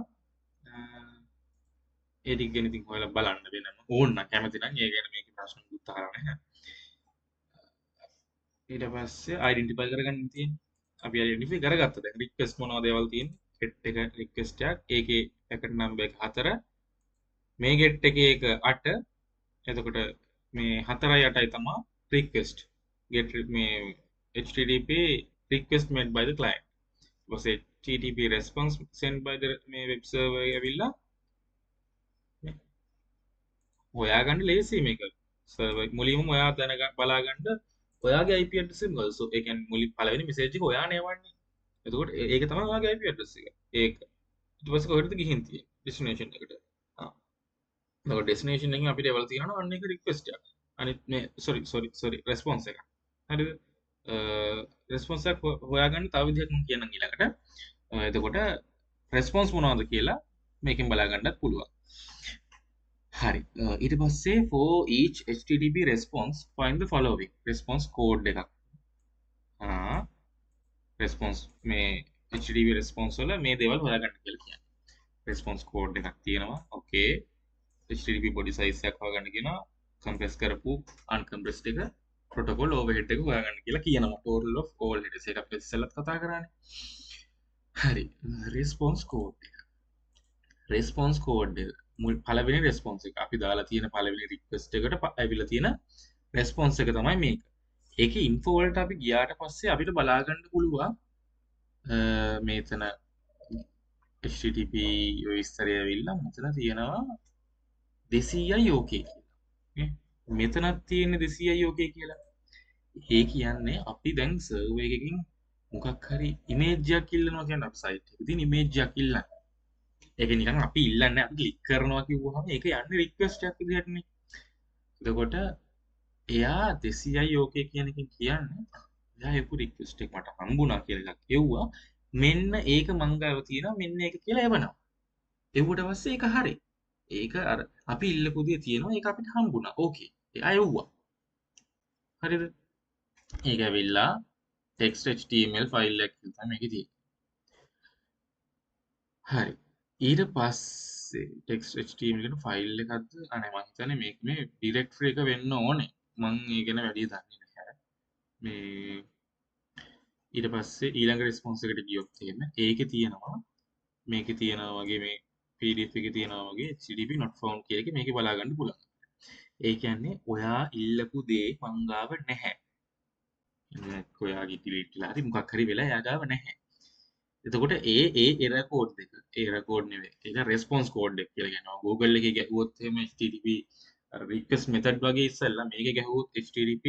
ඒ ටික ගැන ඉතින් හොයලා බලන්න වෙනම ඕන්න කැමති නම් ඒ ගැන මේකේ ප්‍රශ්න උත්තර නැහැ. ඊට පස්සේ අයිඩෙන්ටිෆයි කරගන්න තියෙන්නේ. අපි අයිඩෙන්ටිෆයි කරගත්තා. දැන් රික්වෙස්ට් මොනවද ඒවල් තියෙන්නේ? get එක රික්වෙස්ට් එකක්. ඒකේ පැකට් නම්බර් එක 4. මේ get එකේ එක 8. එතකොට මේ 4යි 8යි තමයි රික්වෙස්ට්. get මේ HTTP request made by the client. was a HTTP response sent by the මේ web server එක ඇවිල්ලා හොයාගන්න ලේසි මේක. සර්වර් මුලින්ම ඔයා බලාගන්න ඔයාගේ IP address එක මොකද? ඒ කියන්නේ මුලින් පළවෙනි මෙසේජ් එක ඔයානේ එවන්නේ. එතකොට ඒක තමයි ඔයාගේ IP address එක. ඒක ඊට පස්සේ කොහෙටද ගිහින් තියෙන්නේ? destination එකට. එතකොට destination එකෙන් අපිට එවලා තියෙනවා අන්න එක request එකක්. අනිත් මේ sorry response එකක්. හරිද? response එක හොයාගන්න තව විදිහක් මම කියන්නම් ඊළඟට. එතකොට response මොනවද කියලා මේකෙන් බලා ගන්නත් පුළුවන්. හරි. ඊට පස්සේ for each HTTP response find the following response code එකක්. response මේ HTTP response වල මේ දේවල් හොයාගන්න කියලා කියන්නේ. response code එකක් තියෙනවා. okay. HTTP body size එකක් හොයාගන්න කියනවා. compress කරපු uncompressed එක protocol overhead එක හොයාගන්න කියලා කියනවා. total of all headers එක අපි ඉස්සෙල්ලත් කතා කරානේ. හරි. response code එක. response code එක පළවෙනි response එක අපි දාලා තියෙන පළවෙනි request එකට ඇවිල්ලා තියෙන response එක තමයි මේක. ඒකේ info වලට අපි ගියාට පස්සේ අපිට බලා ගන්න පුළුවන් මේතන HTTP ඔය විස්තරය ඇවිල්ලා මෙතන තියෙනවා 200යි okay කියලා. මෙතනත් තියෙන 200යි okay කියලා. ඒ කියන්නේ අපි දැන් සර්වර් එකකින් මොකක් හරි image එකක් ඉල්ලනවා කියන්නේ අපි site එකේ තියෙන image එකක් ඉල්ලන්නේ. ඒක නිකන් අපි ඉල්ලන්නේ අපි ක්ලික් කරනවා කිව්වහම ඒක යන්නේ රික්වෙස්ට් එකක් විදිහටනේ. එතකොට එයා 200යි ඕකේ කියන එකෙන් කියන්නේ එයා එපු රික්වෙස්ට් එක මට හම්බුණා කියලා එකක් එව්වා. මෙන්න ඒක මං ගාව තියෙනවා මෙන්න ඒක කියලා එවනවා. එව්වට පස්සේ ඒක හරි. ඒක අර අපි ඉල්ලපු දේ තියෙනවා ඒක අපිට හම්බුණා. ඕකේ. එයා එව්වා. හරිද? ඒක ඇවිල්ලා text html ෆයිල් එකක් තමයි මේකේ තියෙන්නේ. හරි. ඊට පස්සේ text html කියන ෆයිල් එකක්ද අනේ මං හිතන්නේ මේක මේ ඩිරෙක්ටරි එක වෙන්න ඕනේ මං ඒ ගැන වැඩි දන්නේ නැහැ මේ ඊට පස්සේ ඊළඟ රෙස්පොන්ස් එකට ගියොත් එහෙම ඒකේ තියෙනවා මේකේ තියෙනවා වගේ මේ pdf එකේ තියෙනවා වගේ http not found කියන එක මේකේ බලා ගන්න පුළුවන් ඒ කියන්නේ ඔයා ඉල්ලපු දේ මං ගාව නැහැ ඔයාගේ delete වෙලා හරි මොකක් හරි වෙලා එයා ගාව නැහැ එතකොට ඒ එරර් කෝඩ් එක එරර් කෝඩ් නෙවෙයි ඒක රෙස්පොන්ස් කෝඩ් එක කියලා කියනවා Google එකේ ගැහුවොත් එහෙම HTTP request method වගේ ඉස්සෙල්ලා මේකේ ගැහුවොත් HTTP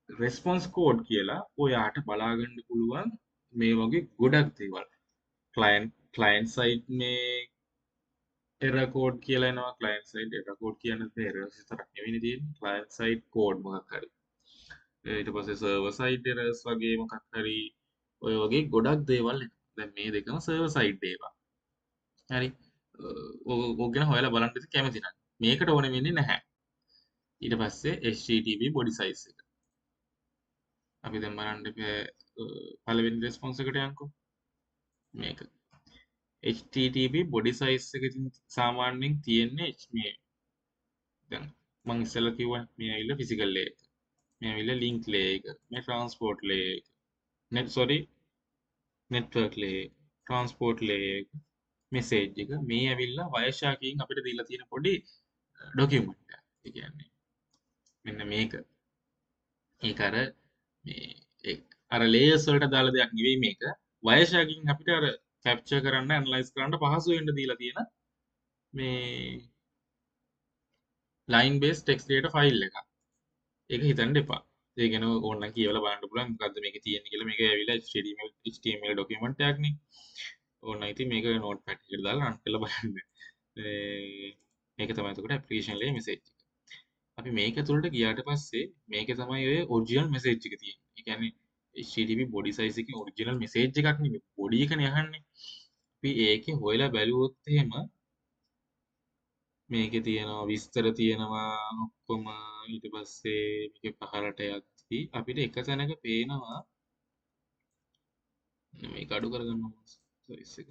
රෙස්පොන්ස් කෝඩ් කියලා ඔයාට බලා ගන්න පුළුවන් මේ වගේ ගොඩක් දේවල් client side මේ error code කියලා එනවා client side error code කියන්නේ errors විතරක් නෙවෙයි තියෙන්නේ client side code මොකක් හරි ඊට පස්සේ server side errors වගේ මොකක් හරි ඔය වගේ ගොඩක් දේවල් එනවා. දැන් මේ දෙකම server side දේවල්. හරි. ඕක ගැන හොයලා බලන්න ඉතින් කැමති නම්. මේකට ඕනේ වෙන්නේ නැහැ. ඊට පස්සේ HTTP body size එක. අපි දැන් බලන්න පළවෙනි response එකට යන්කෝ. මේක. HTTP body size එක ඉතින් සාමාන්‍යයෙන් තියෙන්නේ මේ දැන් මම ඉස්සෙල්ලා කිව්වා මේ ඇවිල්ලා physical layer එක. මේ ඇවිල්ලා link layer එක. මේ transport layer එක. network layer එක. transport layer එක. message එක. මේ ඇවිල්ලා Wiresharkකින් අපිට දීලා තියෙන පොඩි document එකක්. ඒ කියන්නේ මෙන්න මේක. ඒක අර මේ අර layers වලට දාලා දෙයක් නෙවෙයි මේක. Wiresharkකින් අපිට අර capture කරන්න analyze කරන්න පහසු වෙන්න දීලා තියෙන මේ line based text data file එකක්. ඒක හිතන්න එපා. ඒ ගැන ඕනනම් කියවලා බලන්න පුළුවන් මොකද්ද මේකේ තියෙන්නේ කියලා. මේක ඇවිල්ලා HTML document එකක් නේ. ඕනනම් ඉතින් මේක notepad එකට දාලා run කරලා බලන්න. මේක තමයි එතකොට application layer message එක. අපි මේක ඇතුළට ගියාට පස්සේ මේකේ තමයි ඔය original message එක තියෙන්නේ. ඒ කියන්නේ HTTP body size එකේ original message එකක් නෙමෙයි body එකනේ අහන්නේ. අපි ඒකේ හොයලා බැලුවොත් එහෙම මේකේ තියෙනවා විස්තර තියෙනවා ඔක්කොම ඊට පස්සේ මේකේ පහළට යද්දී අපිට එක තැනක පේනවා මේක අඩු කරගන්න සයිස් එක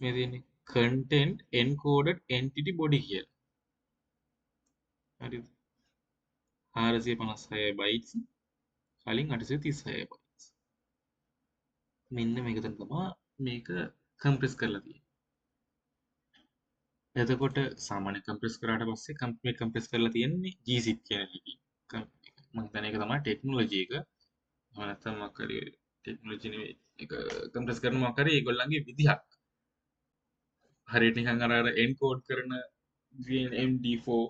මේ තියෙන්නේ content encoded entity body කියලා. හරිද? 456 bytes කලින් 836 bytes. මෙන්න මේක තමයි මේක compress කරලා තියෙන්නේ. එතකොට සාමාන්‍ය compress කරාට පස්සේ මේ compress කරලා තියෙන්නේ gzip කියන එකකින්. මම හිතන්නේ ඒක තමයි ටෙක්නොලොජි එක. එහෙම නැත්නම් මොකක් හරි ටෙක්නොලොජි නෙවෙයි. ඒක compress කරන මොකක් හරි ඒගොල්ලන්ගේ විදිහක්. හරියට නිකන් අර එන්කෝඩ් කරන MD4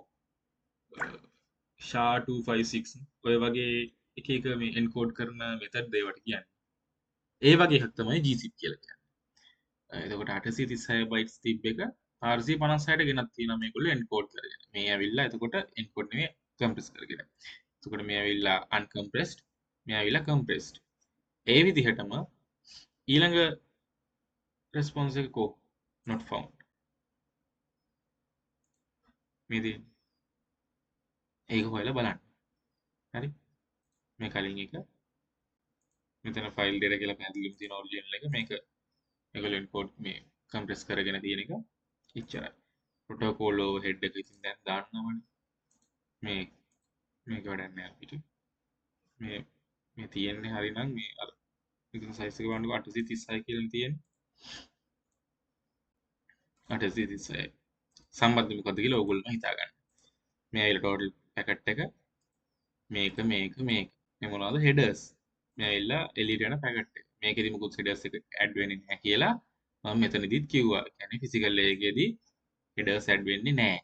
SHA-256 ඔය වගේ එක එක මේ එන්කෝඩ් කරන මෙතඩ් ඒවට කියන්නේ. ඒ වගේ එකක් තමයි gzip කියලා කියන්නේ. එතකොට 836 බයිට්ස් තිබ්බ එක 456ට ගෙනත් තියෙනවා මේගොල්ලෝ එන්කෝඩ් කරගෙන. මේ ඇවිල්ලා එතකොට එන්කෝඩ් නෙවෙයි කම්ප්‍රෙස් කරගෙන. එතකොට මේ ඇවිල්ලා uncompressed මේ ඇවිල්ලා compressed. ඒ විදිහටම ඊළඟ response එක කෝ not found. මේ තියෙන්නේ. ඒක හොයලා බලන්න. හරි? මේ කලින් එක මෙතන ෆයිල් data කියලා පැහැදිලිවම තියෙන ඔරිජිනල් එක මේක මේගොල්ලෝ import මේ compress කරගෙන තියෙන එක ඉච්චරයි. protocol overhead එක ඉතින් දැන් දාන්නවනේ. මේක වැඩක් නෑ අපිට. මේ තියෙන්නේ හරිනම් මේ අර ඉතින් size එක බලන්නකො 836 කියලා තියෙන්නේ. 836 සම්බන්ධ මොකද්ද කියලා ඕගොල්ලෝ හිතාගන්න. මේ ඇවිල්ලා total packet එක මේක මේ මොනවද headers මේ ඇවිල්ලා එළියට යන packet එක. මේකෙදි මොකුත් headers එක add වෙන්නේ නැහැ කියලා මම මෙතනදිත් කිව්වා. ඒ කියන්නේ physical layer එකේදී headers add වෙන්නේ නැහැ.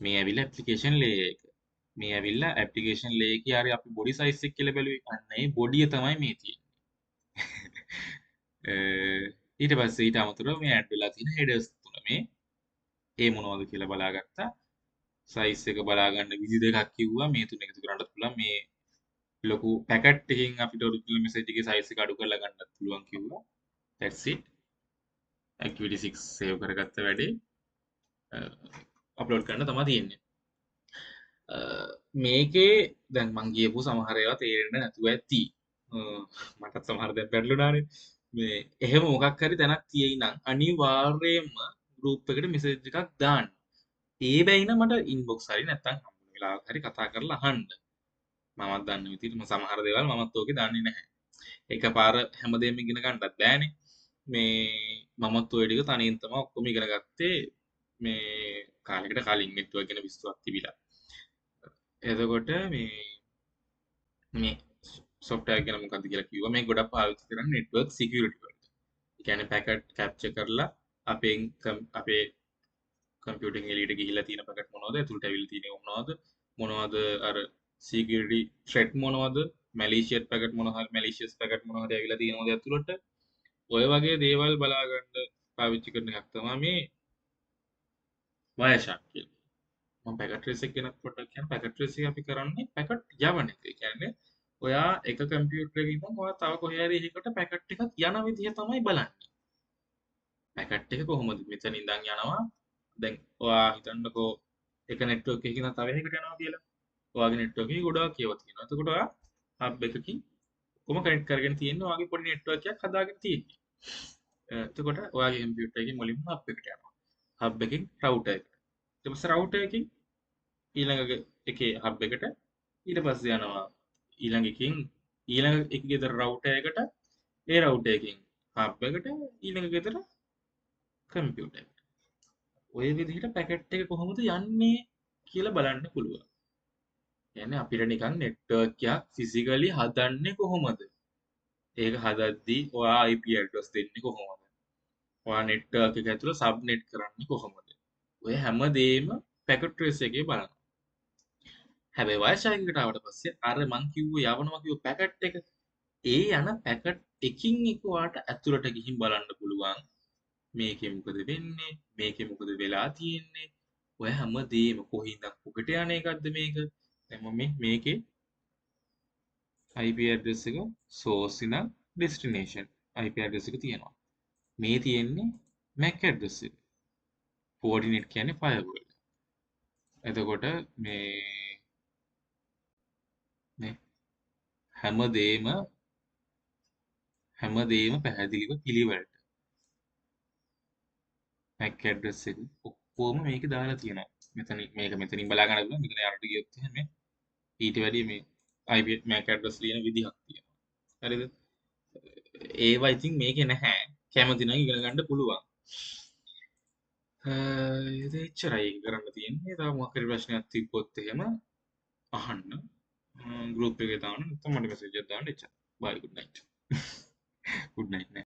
මේ ඇවිල්ලා application layer එක. මේ ඇවිල්ලා application layer එකේ හරි අපි body size එක කියලා බැලුවේ. අන්න ඒ body තමයි මේ තියෙන්නේ. ඊට පස්සේ ඊට අමතරව මේ add වෙලා තියෙන headers තුන මේ ඒ මොනවද කියලා බලාගත්තා. size එක බලා ගන්න විදි දෙකක් කිව්වා. මේ තුන එකතු කරන්නත් පුළුවන්. මේ ලොකු පැකට් එකකින් අපිට ඔරිජිනල් මෙසේජ් එකේ size එක අඩු කරලා ගන්නත් පුළුවන් කිව්වා. that's it. activity 6 save කරගත්ත වැඩේ අප්ලෝඩ් කරන්න තමයි තියෙන්නේ. මේකේ දැන් මං කියපු සමහර ඒවා තේරෙන්නේ නැතුව ඇති. මටත් සමහර දැන් පැටලුණානේ. මේ එහෙම මොකක් හරි තැනක් තියෙයි නම් අනිවාර්යයෙන්ම group එකට මෙසේජ් එකක් දාන්න. ඒ බැයි නම් මට inbox හරි නැත්නම් හම්බුන වෙලාවක හරි කතා කරලා අහන්න. මමත් දන්න විදිහට සමහර දේවල් මමත් ඕකේ දන්නේ නැහැ. එකපාර හැමදේම ඉගෙන ගන්නත් බෑනේ. මේ මමත් ඔය ටික තනියෙන් තමයි ඔක්කොම ඉගෙන ගත්තේ මේ කාලෙකට කලින් නෙට්වර්ක් ගැන විශ්වාසයක් තිබිලා. එතකොට මේ software ගැන මොකක්ද කියලා කිව්වා. මේ ගොඩක් පාවිච්චි කරන්නේ network security වලට. ඒ කියන්නේ packet capture කරලා අපේ කම්පියුටින් එළියට ගිහිල්ලා තියෙන packet මොනවද? ඇතුළට ඇවිල්ලා තියෙන්නේ මොනවද අර security threat මොනවද? malicious packet මොනවද? malicious packet මොනවද ඇවිල්ලා තියෙනවද ඇතුළට? ඔය වගේ දේවල් බලා ගන්න පාවිච්චි කරන එකක් තමයි මේ වයසක් කියලා. මම පැකට් ට්‍රේස් එක ගැන පොඩ්ඩක් කියන්න. පැකට් ට්‍රේස් එක අපි කරන්නේ පැකට් යවන එක. ඒ කියන්නේ ඔයා එක කම්පියුටර් එකකින් ඉඳන් ඔයා තව කොහේ හරි එකකට පැකට් එකක් යන විදිහ තමයි බලන්නේ. පැකට් එක කොහොමද මෙතන ඉඳන් යනවා. දැන් ඔයා හිතන්නකෝ එක නෙට්වර්ක් එකකින් ඉඳන් තව එකකට යනවා කියලා. ඔයාගේ නෙට්වර්ක් එකේ ගොඩාක් ඒවා තියෙනවා. එතකොට ඔයා හබ් එකකින් කොහොම කනෙක්ට් කරගෙන තියෙන්නේ ඔයාගේ පොඩි නෙට්වර්ක් එකක් හදාගෙන තියෙන්නේ. එතකොට ඔයාගේ කම්පියුටර් එකකින් මුලින්ම හබ් එකට යනවා. හබ් එකකින් රවුටර් එකට. ඊට පස්සේ රවුටර් එකකින් ඊළඟ එකේ හබ් එකට ඊට පස්සේ යනවා ඊළඟ එකකින් ඊළඟ එක ගෙදර රවුටර් එකට ඒ රවුටර් එකකින් හබ් එකට ඊළඟ ගෙදර කම්පියුටර් එකට. ඔය විදිහට පැකට් එක කොහොමද යන්නේ කියලා බලන්න පුළුවන්. කියන්නේ අපිට නිකන් නෙට්වර්ක් එකක් ෆිසිකලි හදන්නේ කොහොමද? ඒක හදද්දී ඔයා IP ඇඩ්‍රස් දෙන්නේ කොහොමද? ඔයා නෙට්වර්ක් එක ඇතුළේ සබ්නෙට් කරන්නේ කොහොමද? ඔය හැමදේම පැකට් ට්‍රේස් එකේ බලනවා. හැබැයි වයසයකට ආවට පස්සේ අර මං කිව්ව යවනවා කිව්ව පැකට් එක ඒ යන පැකට් එකින් එක ඔයාට ඇතුළට ගිහින් බලන්න පුළුවන්. මේකේ මොකද වෙන්නේ? මේකේ මොකද වෙලා තියෙන්නේ? ඔය හැමදේම කොහින්ද කොහෙට යන එකක්ද මේක? දැන් මම මේකේ IP address එක source ඉඳන් destination IP address එක තියෙනවා. මේ තියෙන්නේ MAC address එක. coordinate කියන්නේ firewall. එතකොට මේ හැමදේම පැහැදිලිව පිළිවෙලට MAC address එක ඔක්කොම මේකේ දාලා තියෙනවා. මේක මෙතනින් බලා ගන්න පුළුවන්. මෙතන යට ගියොත් එහෙම ඊට වැඩිය මේ IP MAC address ලියන විදිහක් තියෙනවා. හරිද? ඒවා ඉතින් මේකේ නැහැ. කැමති නම් ඉගෙන ගන්න පුළුවන්. ඒක එච්චරයි කරන්න තියෙන්නේ. තව මොකක් හරි ප්‍රශ්නයක් තිබ්බොත් එහෙම අහන්න. ගෲප් එකේ දාන්න නැත්නම් මට මෙසේජ් එකක් දාන්න එච්චරයි. bye good night. good night.